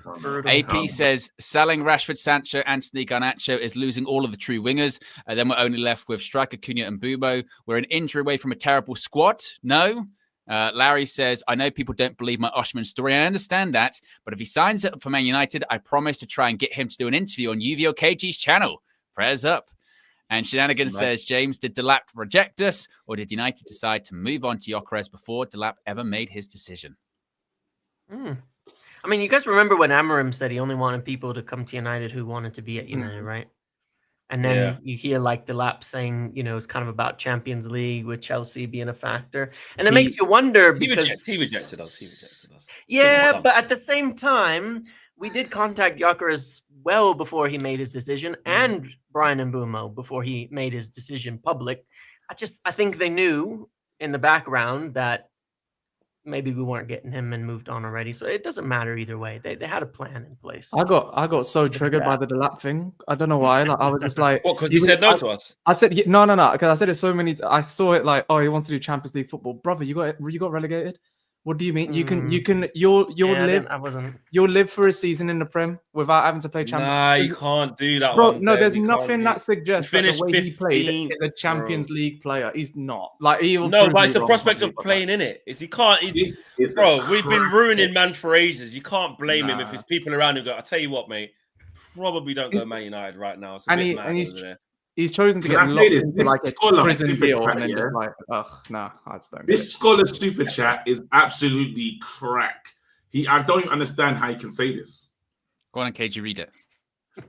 AP says selling Rashford, Sancho, Anthony Garnacho is losing all of the true wingers. Then we're only left with striker Cunha and Mbeumo. We're an injury away from a terrible squad. No. Larry says, I know people don't believe my Oshman story. I understand that. But if he signs up for Man United, I promise to try and get him to do an interview on UVO KG's channel. Prayers up. And Shenanigans says, James, did Delap reject us, or did United decide to move on to Gyokeres before Delap ever made his decision? I mean, you guys remember when Amorim said he only wanted people to come to United who wanted to be at United, right? And then you hear like Delap saying, it's kind of about Champions League with Chelsea being a factor. And it makes you wonder because... He rejected us. Yeah, but at the same time, we did contact Gyokeres well before he made his decision, and Brian Mbeumo before he made his decision public. I think they knew in the background that maybe we weren't getting him and moved on already. So it doesn't matter either way. They had a plan in place. I got so triggered by the Delap thing. I don't know why. Like, I was just like, what? Because he said no to us. I said no. Because I said it so many. I saw it like, he wants to do Champions League football, brother. You got relegated. What do you mean? You'll live for a season in the Prem without having to play Champions League. You can't do that. Bro, no, there's nothing that suggests that the way he played is a Champions League player. He's not. Like but it's the prospect of playing in it. Is he can't? Bro, we've been ruining man for ages. You can't blame him if his people around him go. I tell you what, mate. Probably don't go Man United right now. It's a bit mad over there. He's chosen to get locked into like a prison deal and then just like, I just don't. This scholar super chat is absolutely crack. I don't even understand how he can say this. Go on, KG, read it.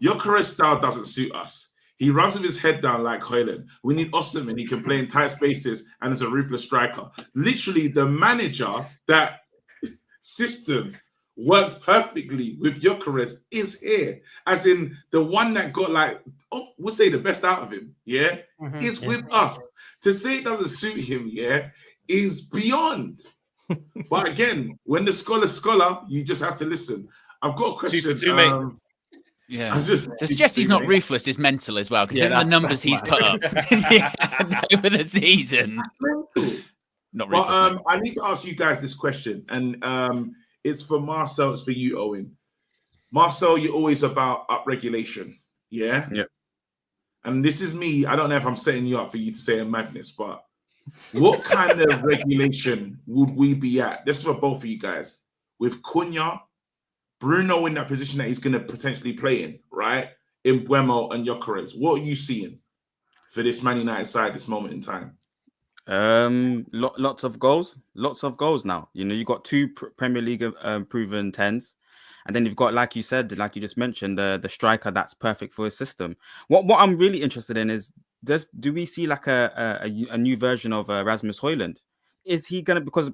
Gyokeres style doesn't suit us. He runs with his head down like Højlund. We need Osimhen. He can play in tight spaces and is a ruthless striker. Literally, the manager that system worked perfectly with Gyokeres is here. As in the one that got we'll say the best out of him, is with us. To say it doesn't suit him, is beyond. But again, when the scholar, you just have to listen. I've got a question. Just Jesse's not ruthless, is mental as well, because the numbers he's put up over the season. Not ruthless. But I need to ask you guys this question, and it's for Marcel, it's for you, Owen. Marcel, you're always about upregulation, yeah? Yeah. And this is me. I don't know if I'm setting you up for you to say a madness, but what kind of regulation would we be at? This is for both of you guys. With Cunha, Bruno in that position that he's going to potentially play in, right? Mbeumo and Gyokeres. What are you seeing for this Man United side this moment in time? Lots of goals now. You got two Premier League proven 10s. And then you've got, like you said, like you just mentioned, the striker that's perfect for his system. What I'm really interested in is, do we see like a new version of Rasmus Højlund? Is he gonna, because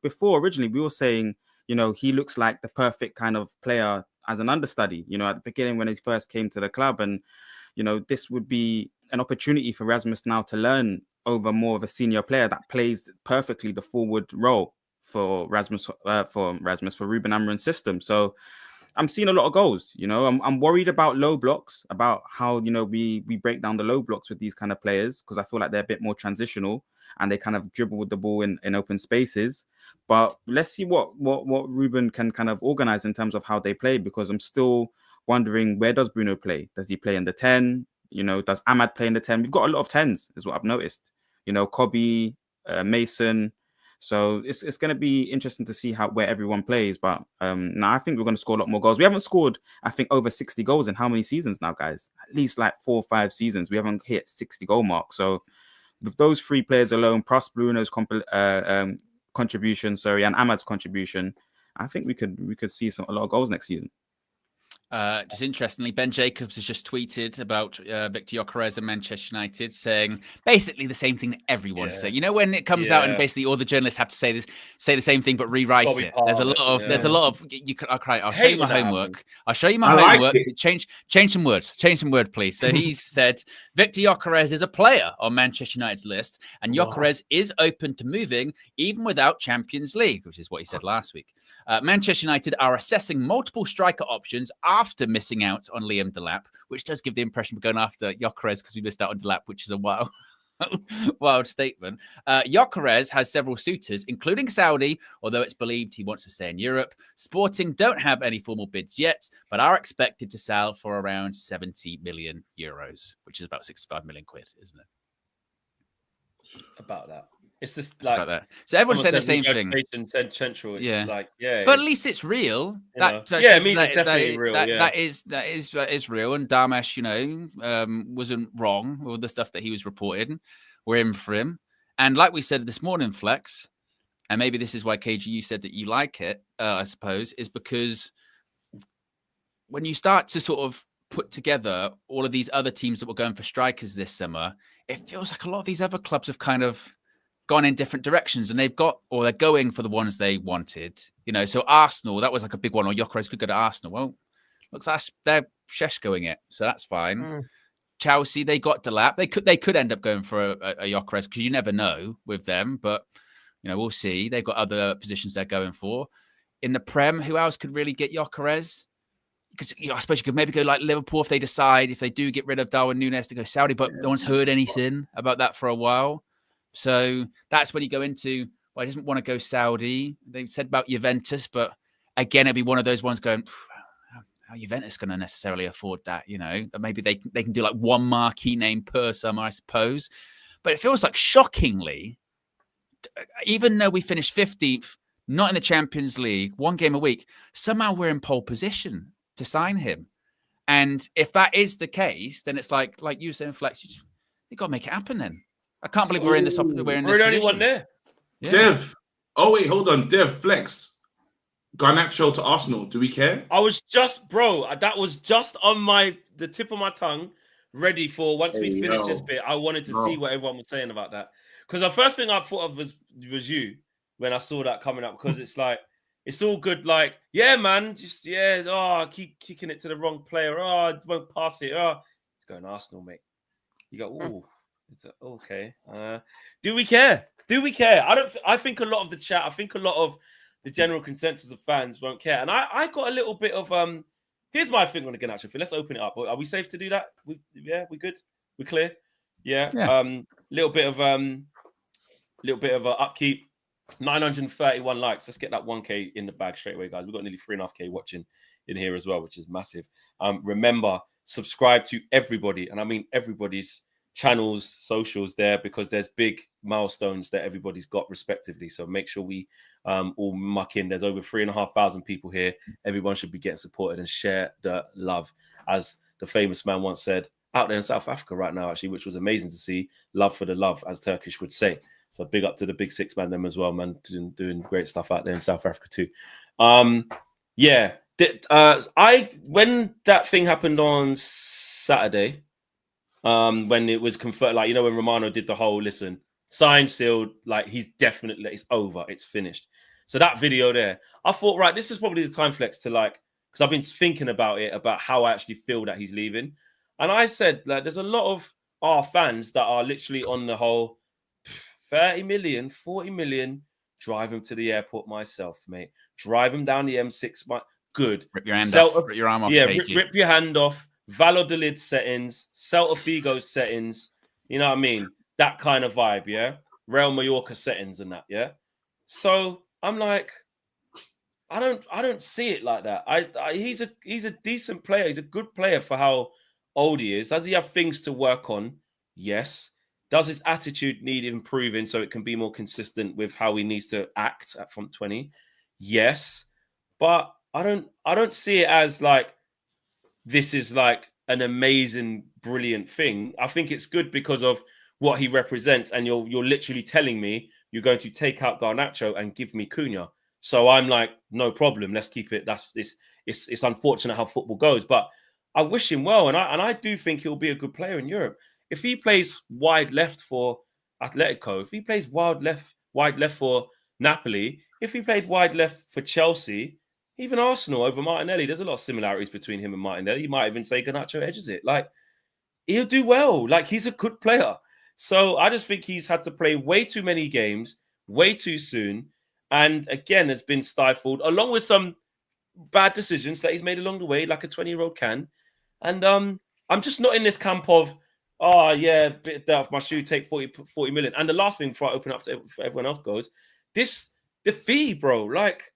before originally we were saying he looks like the perfect kind of player as an understudy, at the beginning when he first came to the club, and this would be an opportunity for Rasmus now to learn over more of a senior player that plays perfectly the forward role for Ruben Amorim's system. So I'm seeing a lot of goals. I'm worried about low blocks, about how we break down the low blocks with these kind of players, because I feel like they're a bit more transitional and they kind of dribble with the ball in open spaces. But let's see what Ruben can kind of organize in terms of how they play, because I'm still wondering, where does Bruno play? Does he play in the 10? Does Ahmad play in the 10? We've got a lot of 10s, is what I've noticed. Kobe, Mason. So it's going to be interesting to see where everyone plays. But I think we're going to score a lot more goals. We haven't scored, I think, over 60 goals in how many seasons now, guys? At least like 4 or 5 seasons. We haven't hit 60 goal mark. So with those 3 players alone, plus Bruno's contribution, and Ahmad's contribution, I think we could see a lot of goals next season. Just interestingly, Ben Jacobs has just tweeted about Victor Gyokeres and Manchester United, saying basically the same thing that everyone's saying. When it comes out and basically all the journalists have to say the same thing but rewrite it. There's a lot of I'll show you my homework. I'll show you my homework. Change some words. Change some word, please. So he's said Victor Gyokeres is a player on Manchester United's list, and Gyokeres is open to moving even without Champions League, which is what he said last week. Manchester United are assessing multiple striker options after missing out on Liam Delap, which does give the impression we're going after Gyokeres because we missed out on Delap, which is a wild statement. Gyokeres has several suitors, including Saudi, although it's believed he wants to stay in Europe. Sporting don't have any formal bids yet, but are expected to sell for around 70 million euros, which is about 65 million quid, isn't it? About that. It's just about that. So everyone's saying the same thing. Central. It's but at least it's real. It means it's definitely real. That is real. And Damesh, wasn't wrong with all the stuff that he was reporting. We're in for him. And like we said this morning, Flex, and maybe this is why KG, you said that you like it, I suppose, is because when you start to sort of put together all of these other teams that were going for strikers this summer, it feels like a lot of these other clubs have kind of gone in different directions, and they're going for the ones they wanted. So Arsenal, that was like a big one, or Gyokeres could go to Arsenal. Well, looks like they're Sheshkoing it, so that's fine. Chelsea, they got Delap. They could end up going for a Gyokeres, because you never know with them, but we'll see. They've got other positions they're going for. In the Prem, who else could really get Gyokeres? Because I suppose you could maybe go like Liverpool if they do get rid of Darwin Núñez to go Saudi, but no one's heard anything about that for a while. So that's when you go into, he doesn't want to go Saudi. They've said about Juventus, but again, it'd be one of those ones going, how Juventus going to necessarily afford that? Maybe they can do like one marquee name per summer, I suppose. But it feels like, shockingly, even though we finished 15th, not in the Champions League, 1 game a week, somehow we're in pole position to sign him. And if that is the case, then it's like you were saying, Flex, you got to make it happen then. I can't believe we're in this position. We're the only one there. Yeah. Dev. Oh, wait, hold on. Dev, Flex. Garnacho to Arsenal. Do we care? I was just, that was just on the tip of my tongue, ready for once we finish this bit. I wanted to see what everyone was saying about that. Because the first thing I thought of was you when I saw that coming up. Because it's like, it's all good. Like, yeah, man. Just, I keep kicking it to the wrong player. I won't pass it. It's going Arsenal, mate. You go, ooh. Okay. Do we care? I think a lot of the chat, I think a lot of the general consensus of fans won't care. And I got a little bit of here's my thing on the Garnacho thing. Let's open it up. Are we safe to do that? We good? We clear? Yeah. Little bit of upkeep. 931 likes. Let's get that 1K in the bag straight away, guys. We've got nearly 3.5K watching in here as well, which is massive. Remember, subscribe to everybody, and I mean everybody's channels, socials there, because there's big milestones that everybody's got respectively. So make sure we all muck in. There's over 3,500 people here. Everyone should be getting supported and share the love. As the famous man once said, out there in South Africa right now, actually, which was amazing to see. Love for the love, as Turkish would say. So big up to the big 6 man them as well, man, doing great stuff out there in South Africa too. When that thing happened on Saturday, when it was confirmed, like, you know, when Romano did the whole listen, signed, sealed, like he's definitely, it's over, it's finished. So that video there, I thought, right, this is probably the time flex to like, because I've been thinking about it, about how I actually feel that he's leaving. And I said, like, there's a lot of our fans that are literally on the whole 30 million, 40 million, drive him to the airport myself, mate. Drive him down the M6. Good. Rip your hand off. Rip your arm off. Yeah, rip your hand off. Valladolid settings, Celta Vigo settings. You know what I mean? That kind of vibe, yeah? Real Mallorca settings and that, yeah? So I'm like, I don't see it like that. He's a decent player. He's a good player for how old he is. Does he have things to work on? Yes. Does his attitude need improving so it can be more consistent with how he needs to act at front 20? Yes. But I don't see it as like this is like an amazing, brilliant thing. I think it's good because of what he represents, and you're literally telling me you're going to take out Garnacho and give me Cunha. So I'm like, no problem. Let's keep it. It's unfortunate how football goes, but I wish him well, and I do think he'll be a good player in Europe. If he plays wide left for Atletico, if he plays wide left for Napoli, if he played wide left for Chelsea, even Arsenal over Martinelli, there's a lot of similarities between him and Martinelli. You might even say Garnacho edges it. Like, he'll do well. Like, he's a good player. So I just think he's had to play way too many games, way too soon, and again has been stifled, along with some bad decisions that he's made along the way, like a 20-year-old can. And I'm just not in this camp of, oh, yeah, bit off my shoe, take 40 million. And the last thing before I open up for everyone else goes, the fee, bro, like,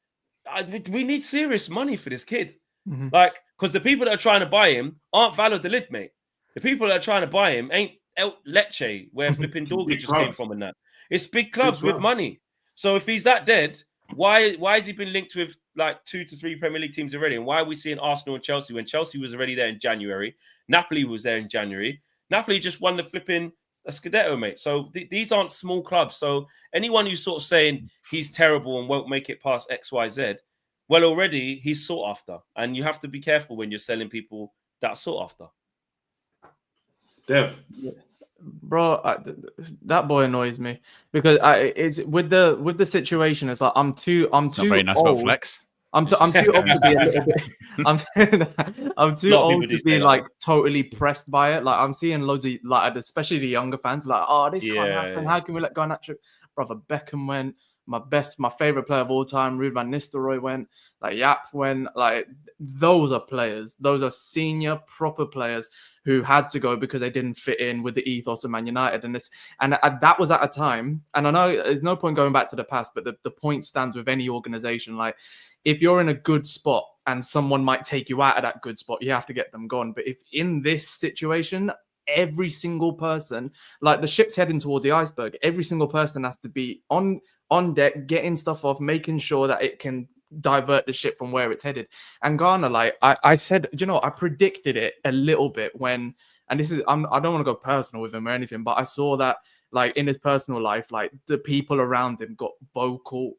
we need serious money for this kid. Mm-hmm. Like, because the people that are trying to buy him aren't Valladolid, mate. The people that are trying to buy him ain't El Leche, where flipping Dorgy just came from and that. It's big clubs with money. So if he's that dead, why has he been linked with like 2 to 3 Premier League teams already? And why are we seeing Arsenal and Chelsea when Chelsea was already there in January? Napoli was there in January. Napoli just won the flipping Scudetto, mate. So these aren't small clubs. So anyone who's sort of saying he's terrible and won't make it past XYZ, well, already he's sought after. And you have to be careful when you're selling people that are sought after. Dev. Bro, that boy annoys me because it's with the situation. It's like I'm too Not very nice old. about flex. I'm too old to be a little bit. I'm too old to be like totally pressed by it. Like I'm seeing loads of like, especially the younger fans, like, oh, this can't happen. How can we let Garnacho? Brother Beckham went. My favorite player of all time, Ruud van Nistelrooy went. Like Yap went. Like those are players. Those are senior proper players who had to go because they didn't fit in with the ethos of Man United. And that was at a time. And I know there's no point going back to the past, but the point stands with any organization. Like if you're in a good spot and someone might take you out of that good spot, you have to get them gone. But if in this situation, every single person, like the ship's heading towards the iceberg, every single person has to be on deck, getting stuff off, making sure that it can divert the ship from where it's headed. And Ghana, like I said, I predicted it a little bit when, and this is, I don't want to go personal with him or anything, but I saw that like in his personal life, like the people around him got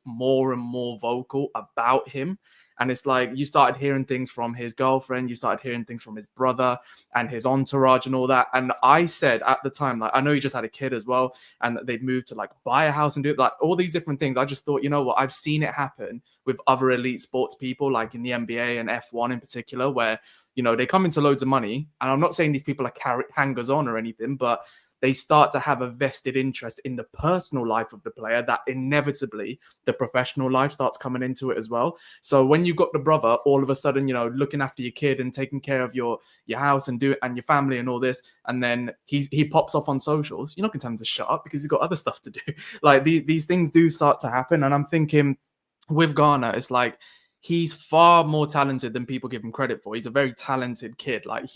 more and more vocal about him. And it's like you started hearing things from his girlfriend, you started hearing things from his brother and his entourage and all that. And I said at the time, like, I know he just had a kid as well, and they'd moved to like buy a house and do it, like all these different things. I just thought, you know what, I've seen it happen with other elite sports people, like in the NBA and F1 in particular, where, they come into loads of money. And I'm not saying these people are hangers on or anything, but they start to have a vested interest in the personal life of the player that inevitably the professional life starts coming into it as well. So when you've got the brother all of a sudden, looking after your kid and taking care of your house and your family and all this, and then he pops up on socials, you're not going to tell him to shut up because he's got other stuff to do. Like these things do start to happen. And I'm thinking with Ghana, it's like he's far more talented than people give him credit for. He's a very talented kid. Like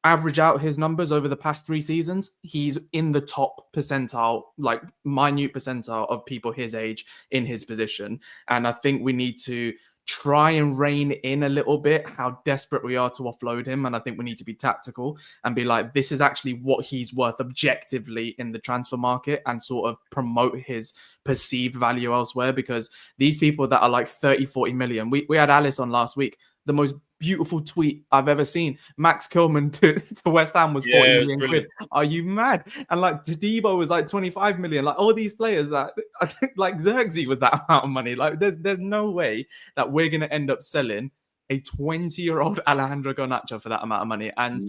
average out his numbers over the past 3 seasons, he's in the top percentile, like minute percentile of people his age in his position. And I think we need to try and rein in a little bit how desperate we are to offload him. And I think we need to be tactical and be like, this is actually what he's worth objectively in the transfer market, and sort of promote his perceived value elsewhere. Because these people that are like 30, 40 million, we had Alice on last week, the most beautiful tweet I've ever seen. Max Kilman to West Ham was 40 million quid. Are you mad? And like Tadibo was like 25 million. Like all these players that I think like Xerxes was that amount of money. Like there's no way that we're gonna end up selling a 20-year-old Alejandro Garnacho for that amount of money. And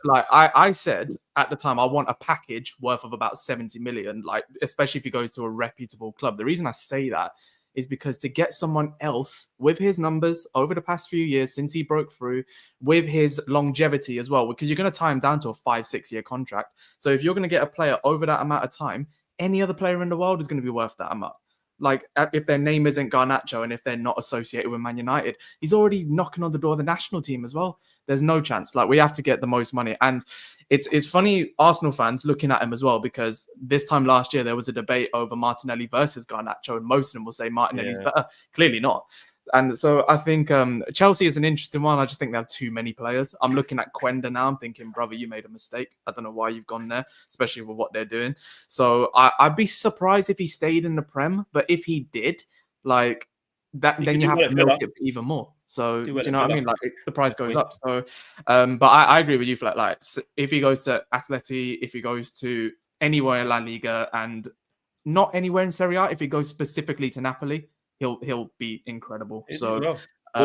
like I said at the time, I want a package worth of about 70 million, like especially if he goes to a reputable club. The reason I say that is because to get someone else with his numbers over the past few years since he broke through, with his longevity as well, because you're going to tie him down to a 5-6 year contract. So if you're going to get a player over that amount of time, any other player in the world is going to be worth that amount. Like if their name isn't Garnacho and if they're not associated with Man United, he's already knocking on the door of the national team as well. There's no chance. Like we have to get the most money. And it's funny, Arsenal fans looking at him as well, because this time last year there was a debate over Martinelli versus Garnacho, and most of them will say Martinelli's better. Clearly not. And so I think Chelsea is an interesting one. I just think they have too many players. I'm looking at Quenda now. I'm thinking, brother, you made a mistake. I don't know why you've gone there, especially with what they're doing. So I'd be surprised if he stayed in the Prem. But if he did, like that, then you have to milk it even more. So do you know what I mean? Like the price goes up. So, but I agree with you, Flat. Like if he goes to Atleti, if he goes to anywhere in La Liga, and not anywhere in Serie A, if he goes specifically to Napoli, he'll be incredible. So, well,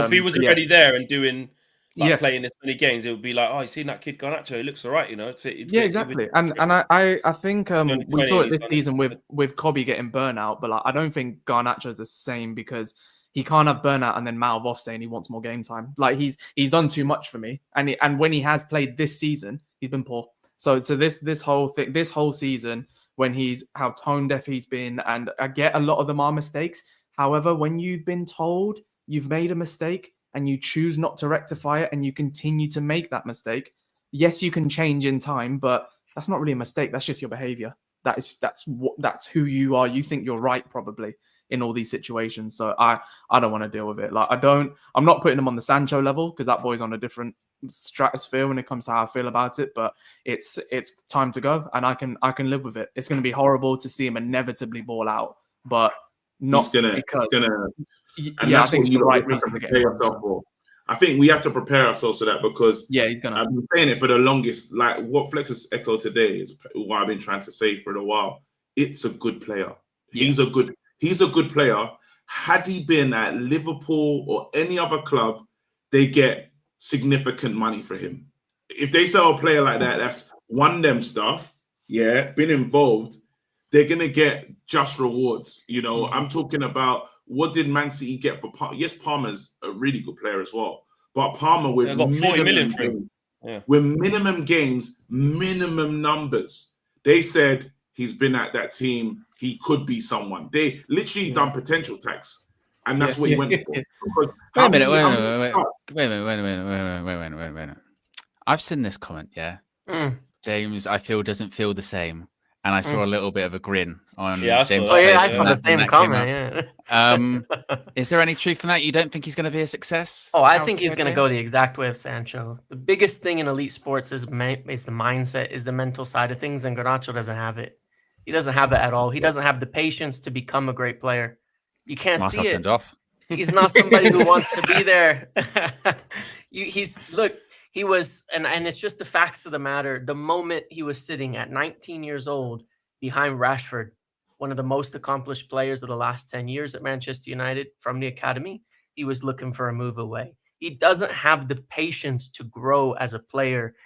if he was already there and doing playing this many games, it would be like, oh, you seen that kid Garnacho? He looks all right, you know. Exactly. And I think we saw it this season with Kobe getting burnout, but like I don't think Garnacho is the same, because he can't have burnout and then mouth off saying he wants more game time. Like he's done too much for me, and when he has played this season, he's been poor. So this whole season, when he's how tone deaf he's been, and I get a lot of them are mistakes. However, when you've been told you've made a mistake and you choose not to rectify it and you continue to make that mistake, yes, you can change in time, but that's not really a mistake. That's just your behavior. That's who you are. You think you're right probably in all these situations. So I don't want to deal with it. Like I'm not putting him on the Sancho level, because that boy's on a different stratosphere when it comes to how I feel about it, but it's time to go, and I can live with it. It's going to be horrible to see him inevitably ball out, but not because and that's what you the right reason to prepare yourself for. I think we have to prepare ourselves for that, because he's gonna. I've been saying it for the longest. Like what Flex has echoed today is what I've been trying to say for a while. It's a good player. He's a good player. Had he been at Liverpool or any other club, they get significant money for him. If they sell a player like that, that's won them stuff. Yeah, been involved. They're gonna get just rewards. You know, I'm talking about what did Man City get for Palmer? Yes, Palmer's a really good player as well, but Palmer with minimum games, minimum numbers. They said he's been at that team. He could be someone. They literally done potential tax, and that's what he went for. Wait a minute. I've seen this comment. Yeah, James, I feel doesn't feel the same. And I saw a little bit of a grin on James' face. I saw the same comment. Is there any truth in that? You don't think he's going to be a success? Oh, I think he's going to go the exact way of Sancho. The biggest thing in elite sports is the mindset, is the mental side of things, and Garnacho doesn't have it. He doesn't have it at all. He doesn't have the patience to become a great player. You can't see it. He's not somebody who wants to be there. He was, and it's just the facts of the matter. The moment he was sitting at 19 years old behind Rashford, one of the most accomplished players of the last 10 years at Manchester United from the academy, he was looking for a move away. He doesn't have the patience to grow as a player.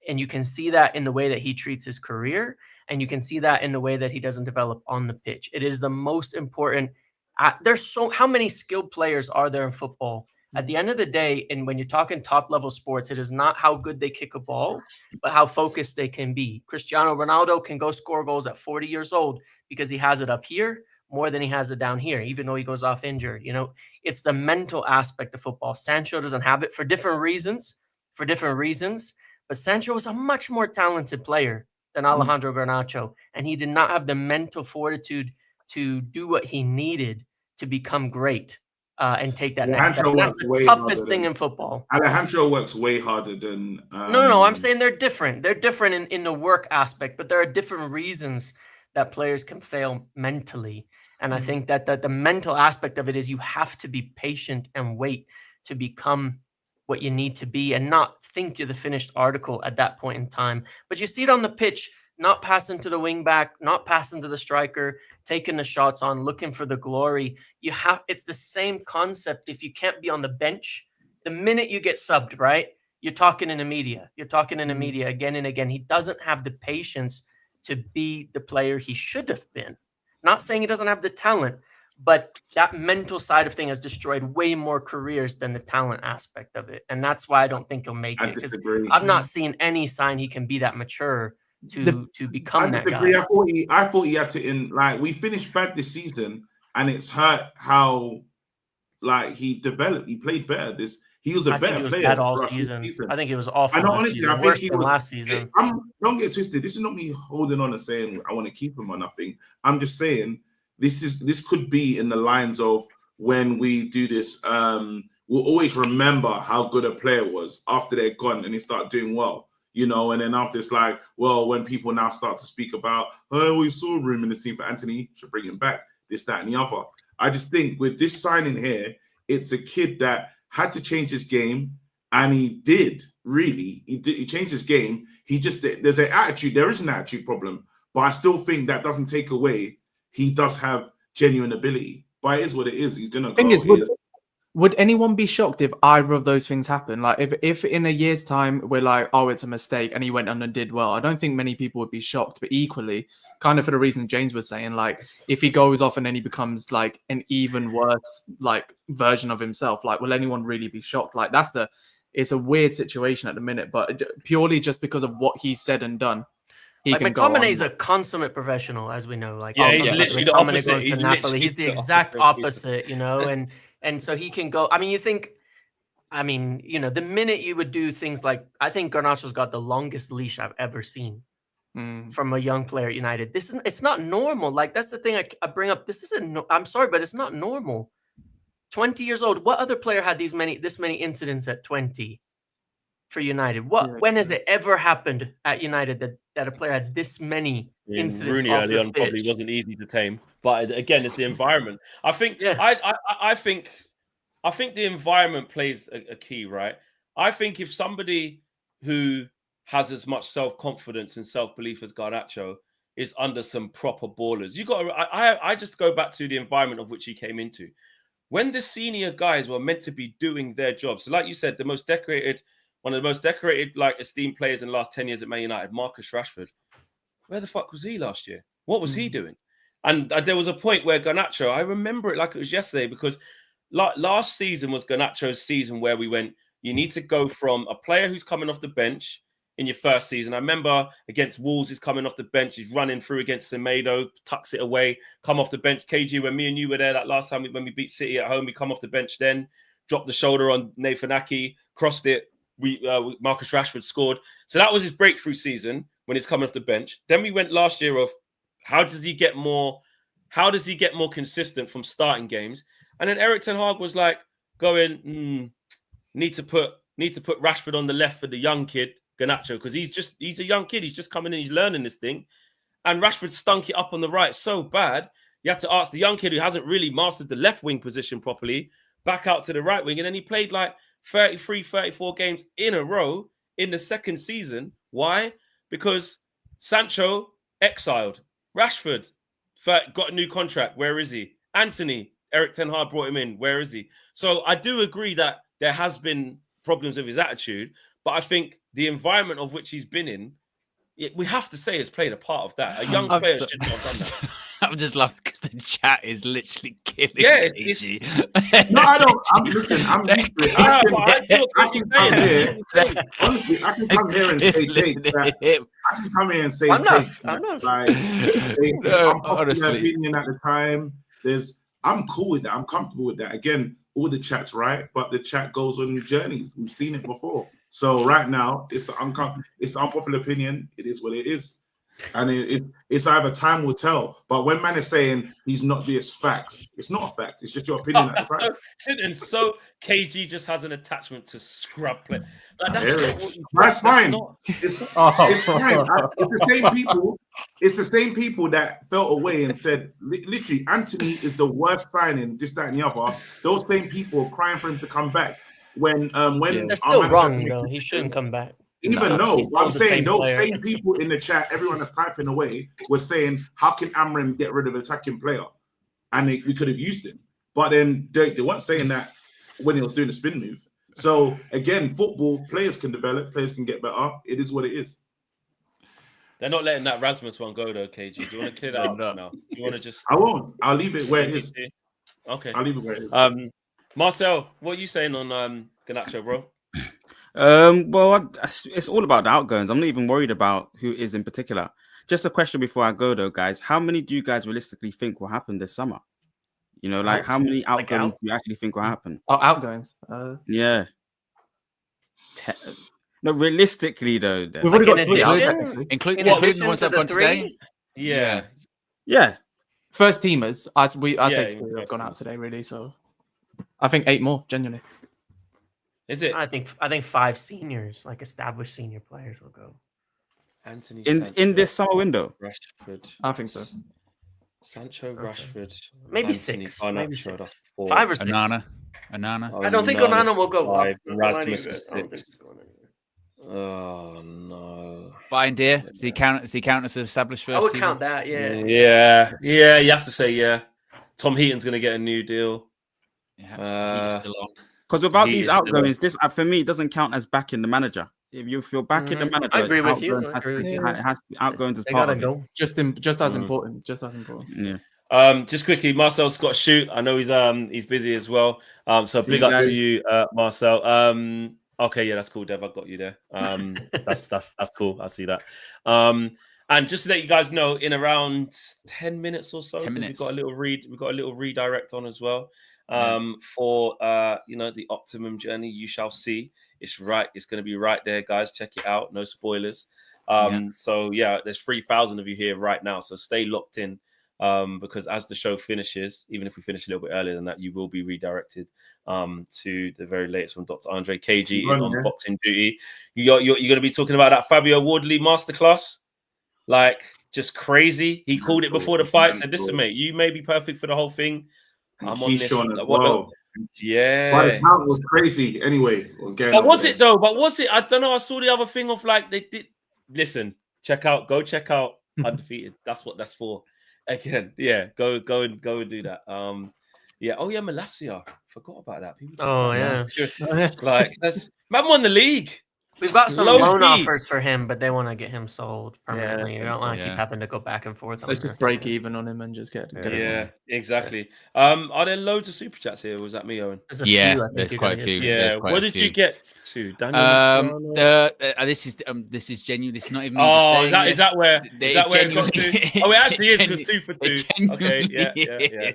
And you can see that in the way that he treats his career. And you can see that in the way that he doesn't develop on the pitch. It is the most important. How many skilled players are there in football? At the end of the day, and when you're talking top-level sports, it is not how good they kick a ball, but how focused they can be. Cristiano Ronaldo can go score goals at 40 years old because he has it up here more than he has it down here, even though he goes off injured. You know, it's the mental aspect of football. Sancho doesn't have it for different reasons, but Sancho was a much more talented player than Alejandro Garnacho, and he did not have the mental fortitude to do what he needed to become great. and take that next step. Alejandro And that's works the way toughest harder thing than- in football. Alejandro works way harder than. No. I'm saying they're different. They're different in the work aspect, but there are different reasons that players can fail mentally. And I think that the mental aspect of it is you have to be patient and wait to become what you need to be and not think you're the finished article at that point in time. But you see it on the pitch, not passing to the wing back, not passing to the striker, taking the shots on, looking for the glory. It's the same concept. If you can't be on the bench, the minute you get subbed, right? You're talking in the media. You're talking in the media again and again. He doesn't have the patience to be the player he should have been. Not saying he doesn't have the talent, but that mental side of thing has destroyed way more careers than the talent aspect of it. And that's why I don't think he'll make it. Because I've not seen any sign he can be that mature to become that guy. I thought he had to we finished bad this season, and it's hurt how he developed. He played better he was a better player bad all season. I think it was awful. I know, honestly, I think worse he than was last season. Don't get twisted. This is not me holding on and saying I want to keep him or nothing. I'm just saying this could be in the lines of when we do this. We'll always remember how good a player was after they're gone and they start doing well, and then after it's when people now start to speak about, we saw room in the team for Anthony, should bring him back, this, that, and the other. I just think with this signing here, it's a kid that had to change his game, and he did, really. He changed his game. There's an attitude, there is an attitude problem, but I still think that doesn't take away he does have genuine ability. But it is what it is. He's gonna go. Would anyone be shocked if either of those things happen? If in a year's time we're like, oh, it's a mistake, and he went on and did well, I don't think many people would be shocked. But equally, kind of for the reason James was saying, if he goes off and then he becomes an even worse version of himself, will anyone really be shocked? It's a weird situation at the minute, but purely just because of what he's said and done. McTominay is a consummate professional, as we know. He's literally the opposite. He's the exact opposite, and so he can go. I mean, the minute you would do things I think Garnacho's got the longest leash I've ever seen from a young player at United. It's not normal. That's the thing I bring up. This isn't. I'm sorry, but it's not normal. 20 years old. What other player had this many incidents at 20 for United? When has it ever happened at United that a player had this many incidents? Rooney early on probably wasn't easy to tame, but again, it's the environment. I think. I think the environment plays a key, right? I think if somebody who has as much self-confidence and self-belief as Garnacho is under some proper ballers, I just go back to the environment of which he came into. When the senior guys were meant to be doing their job, so like you said, one of the most decorated, esteemed players in the last 10 years at Man United, Marcus Rashford. Where the fuck was he last year? What was he doing? And there was a point where Garnacho, I remember it like it was yesterday, because last season was Garnacho's season where we went, you need to go from a player who's coming off the bench in your first season. I remember against Wolves, he's coming off the bench. He's running through against Semedo, tucks it away, come off the bench. KG, when me and you were there that last time when we beat City at home, we come off the bench then, dropped the shoulder on Nathan Ake, crossed it. Marcus Rashford scored. So that was his breakthrough season when he's coming off the bench. Then we went last year of how does he get more consistent from starting games? And then Erik ten Hag was need to put Rashford on the left for the young kid, Garnacho, because he's a young kid. He's just coming in, he's learning this thing. And Rashford stunk it up on the right so bad, you have to ask the young kid who hasn't really mastered the left wing position properly, back out to the right wing. And then he played 33, 34 games in a row in the second season. Why? Because Sancho exiled. Rashford got a new contract. Where is he? Anthony, Erik ten Hag brought him in. Where is he? So I do agree that there has been problems with his attitude, but I think the environment of which he's been in, we have to say has played a part of that. A young player should not have done that. I'm just laughing because the chat is literally killing KG. No, I don't. I'm listening. I'm used to it. I can come here. Honestly, I can come here and say takes. I can come here and say takes. I'm honestly, opinion at the time. I'm cool with that. I'm comfortable with that. Again, all the chat's right, but the chat goes on journeys. We've seen it before. So right now, it's the unpopular opinion. It is what it is. And it's either time will tell. But when man is saying he's not this fact, it's not a fact. It's just your opinion at the time. And so KG just has an attachment to scrub play. Like That's fine. It's fine. It's the same people. It's the same people that felt away and said, literally, Anthony is the worst signing. This, that, and the other. Those same people are crying for him to come back. When they're still wrong though. He shouldn't come back. I'm saying those same people in the chat, everyone that's typing away, was saying, how can Amram get rid of an attacking player? And we could have used him. But then they weren't saying that when he was doing the spin move. So again, football, players can develop, players can get better. It is what it is. They're not letting that Rasmus one go though, KG. Do you want to clear that up now? You want to just... I won't. I'll leave it where it is. Okay. I'll leave it where it is. Marcel, what are you saying on Garnacho, bro? Well, it's all about the outgoings. I'm not even worried about who is in particular. Just a question before I go, though, guys. How many do you guys realistically think will happen this summer? You know, like how many outgoings do you actually think will happen? Oh, outgoings. Yeah. No, realistically, though. We've already got including the ones that have gone today. Yeah. First teamers. I'd say 2 have gone out today, really. So I think 8 more, genuinely. Is it? I think 5 seniors, like established senior players, will go. Anthony in this summer window. Rashford. I think so. Sancho, Rashford. Maybe Anthony, 6. Maybe 6. That's 5 or 6. Onana. I don't think Onana will go up. Rasmus is 6. Oh no. Bindier. Does he count as an established first? I would team? count that. Yeah. You have to say yeah. Tom Heaton's going to get a new deal. Yeah, he's still on. Because without these outgoings, this for me it doesn't count as backing the manager. If you're backing the manager, I agree with you. It has to be outgoings as They part gotta of go. Just as important. Just as important. Yeah. Just quickly, Marcel's got to shoot. I know he's busy as well. So big up to you, Marcel. Okay, yeah, that's cool, Dev. I got you there. That's cool. I see that. And just to let you guys know, in around 10 minutes or so, we've got a little redirect on as well. For the optimum journey, you shall see. It's right. It's going to be right there, guys. Check it out. No spoilers. So yeah, there's 3,000 of you here right now. So stay locked in, because as the show finishes, even if we finish a little bit earlier than that, you will be redirected to the very latest from Dr. Andre. KG is on boxing duty. You're going to be talking about that Fabio Wardley masterclass, like just crazy. He called it before the fight. Said, "Listen, mate, you may be perfect for the whole thing. I'm on this." Yeah, but the count was crazy anyway. But was it though? But was it? I don't know. I saw the other thing of like they did. Listen, go check out Undefeated. That's what that's for. Again, yeah, go and do that. Yeah. Oh yeah, Malacia. Forgot about that. Like that's man won the league. We've got some loan offers for him, but they want to get him sold permanently. You don't want to keep having to go back and forth. Let's just break even on him and just get it. Exactly. Are there loads of super chats here? Or was that me, Owen? There's quite a few. Yeah. What did you get to? This is genuine. This is not even. Is that where it got to? Oh, it actually is because 2 for 2. Okay. Yeah.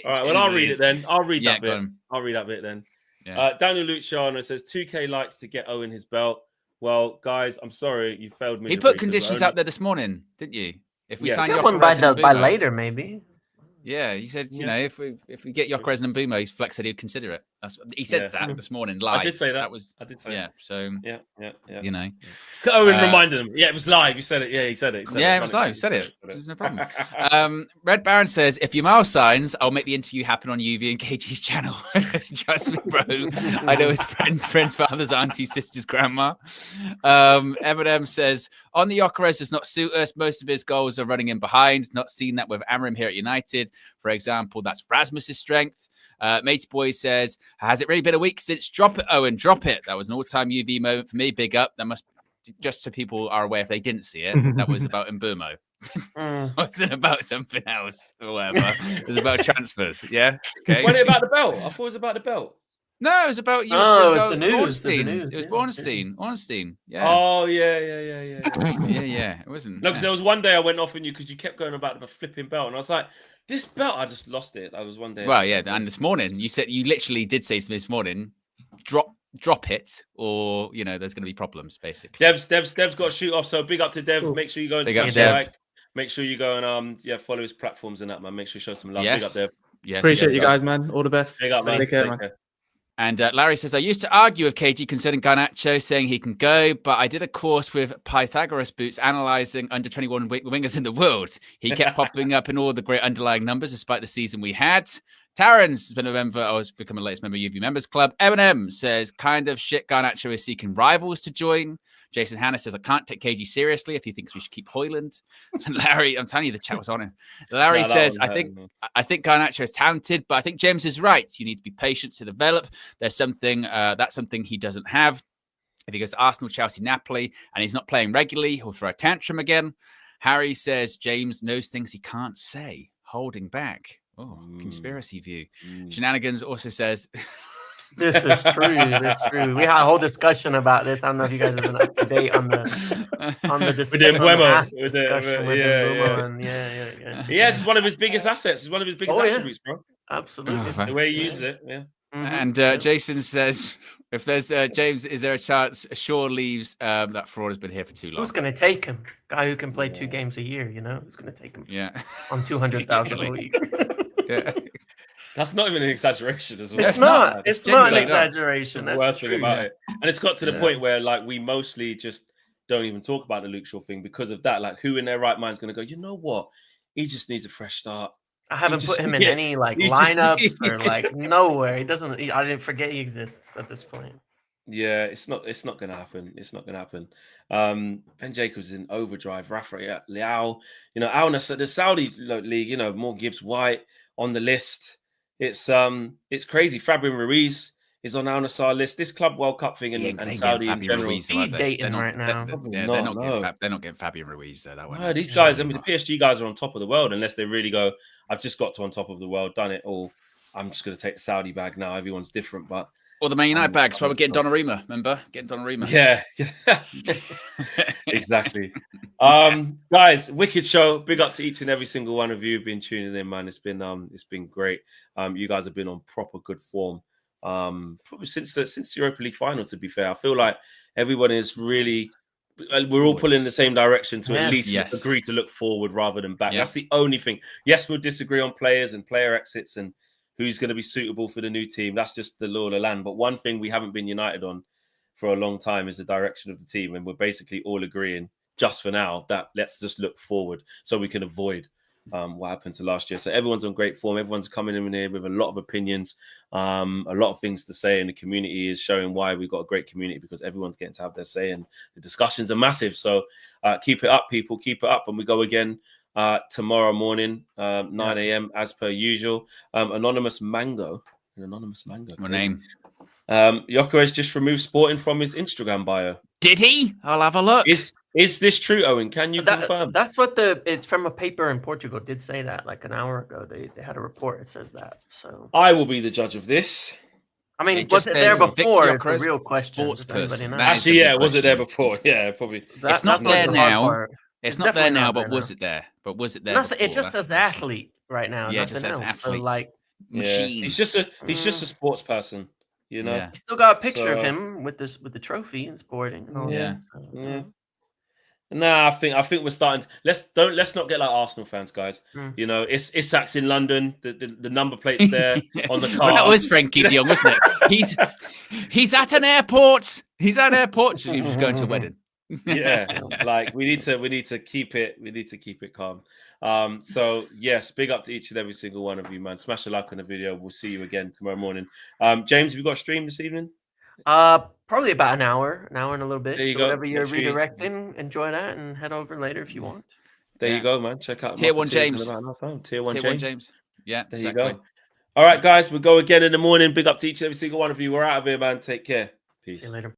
All right. Well, I'll read it then. I'll read that bit. I'll read that bit then. Yeah. Daniel Luciano says 2K likes to get Owen his belt. Well, guys, I'm sorry you failed me. He put conditions out there this morning, didn't you? If we sign Gyokeres by later, maybe. Yeah, he said, you know, if we get Gyokeres and Mbeumo, he's Flex said he'd consider it. That's what he said that this morning live. I did say that. I did say that. So yeah. You know, Owen reminded him. Yeah, it was live. You said it. Yeah, he said it. It was live. He said it. There's no problem. Red Baron says, if Yamal signs, I'll make the interview happen on UV and KG's channel. Trust me, bro. I know his friends, fathers, aunties, sisters, grandma. Eminem says, on the Gyokeres does not suit us. Most of his goals are running in behind. Not seen that with Amram here at United. For example, that's Rasmus's strength. Mates Boy says, has it really been a week since drop it, Owen? Drop it. That was an all-time UV moment for me. Big up. That must, just so people are aware if they didn't see it, that was about Mbeumo. It wasn't about something else or whatever. It was about transfers. Yeah. Okay. Was it about the belt? I thought it was about the belt. No, it was about you. Oh, it was the news. It was Bornstein. Yeah. Oh, yeah. Yeah. It wasn't. No, because there was one day I went off on you because you kept going about the flipping belt, and I was like, this belt, I just lost it. That was one day. Well, yeah, and this morning you said you literally did say to me this morning, drop drop it, or there's going to be problems basically. Dev's got a shoot off, so big up to Dev. Make sure you go and smash the like. Make sure you go and follow his platforms and that, man. Make sure you show some love. Yes. Big up, Dev. Yes, appreciate you guys, man. All the best. Big up, man. Take care, man. And Larry says, I used to argue with KG concerning Garnacho, saying he can go, but I did a course with Pythagoras Boots analysing under 21 wingers in the world. He kept popping up in all the great underlying numbers despite the season we had. Taryn's been a member. I was becoming the latest member of UV Members Club. Eminem says, kind of shit Garnacho is seeking rivals to join. Jason Hanna says, I can't take KG seriously if he thinks we should keep Hoyland. And Larry, I'm telling you, the chat was on him. Larry says, I think Garnacho is talented, but I think James is right. You need to be patient to develop. There's something, that's something he doesn't have. If he goes to Arsenal, Chelsea, Napoli, and he's not playing regularly, he'll throw a tantrum again. Harry says, James knows things he can't say, holding back. Oh, conspiracy view. Shenanigans also says... This is true. This is true. We had a whole discussion about this. I don't know if you guys have been up to date on the discussion. Yeah, it's one of his biggest assets. It's one of his biggest attributes, bro. Absolutely. The way he uses it. Yeah. And Jason says, if there's James, is there a chance Shaw leaves? That fraud has been here for too long. Who's going to take him? Guy who can play 2 games a year, Who's going to take him? Yeah. On 200,000 a week. Yeah. That's not even an exaggeration as well. It's not. It's not an exaggeration. That's the worst thing about it. And it's got to the point where, like, we mostly just don't even talk about the Luke Shaw thing because of that. Like, who in their right mind is going to go, you know what? He just needs a fresh start. I haven't put him in any lineups or nowhere. He doesn't. I didn't forget he exists at this point. Yeah, it's not going to happen. It's not going to happen. Ben Jacobs is in overdrive. Rafa Leao, Al Nassr, the Saudi league. More Gibbs White on the list. It's crazy. Fabian Ruiz is on Al Nassr list. This Club World Cup thing and Saudi in general. Speed dating right now. They're not getting Fabian Ruiz there. That one. No, these guys. I mean, the PSG guys are on top of the world unless they really go. I've just got to on top of the world, done it all. I'm just going to take the Saudi bag now. Everyone's different, but. Or the Man United bags. Why we're getting Donnarumma. Remember, getting Donnarumma. Yeah, exactly. Guys, wicked show. Big up to each and every single one of you who've been tuning in, man. It's been great. You guys have been on proper good form. Probably since the Europa League final. To be fair, I feel like everyone is really. We're all pulling in the same direction to at least agree to look forward rather than back. That's the only thing. Yes, we'll disagree on players and player exits and who's going to be suitable for the new team. That's just the law of the land. But one thing we haven't been united on for a long time is the direction of the team. And we're basically all agreeing, just for now, that let's just look forward so we can avoid what happened to last year. So everyone's on great form. Everyone's coming in here with a lot of opinions, a lot of things to say. And the community is showing why we've got a great community because everyone's getting to have their say. And the discussions are massive. So keep it up, people. Keep it up. And we go again tomorrow morning, 9 a.m. as per usual. Anonymous Mango. My name. Gyokeres just removed Sporting from his Instagram bio. Did he? I'll have a look. Is this true, Owen? Can you confirm? That's what it's from a paper in Portugal did say that like an hour ago. They had a report that says that. So I will be the judge of this. I mean, was it there before? Is the real question. Actually, yeah, was it there before? Yeah, probably. It's not there now. It's not there now, but was it there? But was it there? Nothing. It just says athlete right now. Yeah, it just says athlete. So like machine. He's just a sports person. You know. Yeah. He still got a picture of him with the trophy and Sporting and all that. Yeah. Nah, I think we're starting. Let's not get like Arsenal fans, guys. You know, Isak's in London. The number plate's there on the car. Well, that was Frankie de Jong, wasn't it? He's at an airport. He's at an airport. He was going to a wedding. Yeah, like we need to keep it calm. So yes, big up to each and every single one of you, man. Smash a like on the video. We'll see you again tomorrow morning. James, have you got a stream this evening? Probably about an hour and a little bit. There you so go. Whatever you're redirecting, enjoy that and head over later if you want. There you go, man. Check out Tier 1 James. Tier 1 James. Yeah, there you go. All right, guys, we'll go again in the morning. Big up to each and every single one of you. We're out of here, man. Take care. Peace. See you later.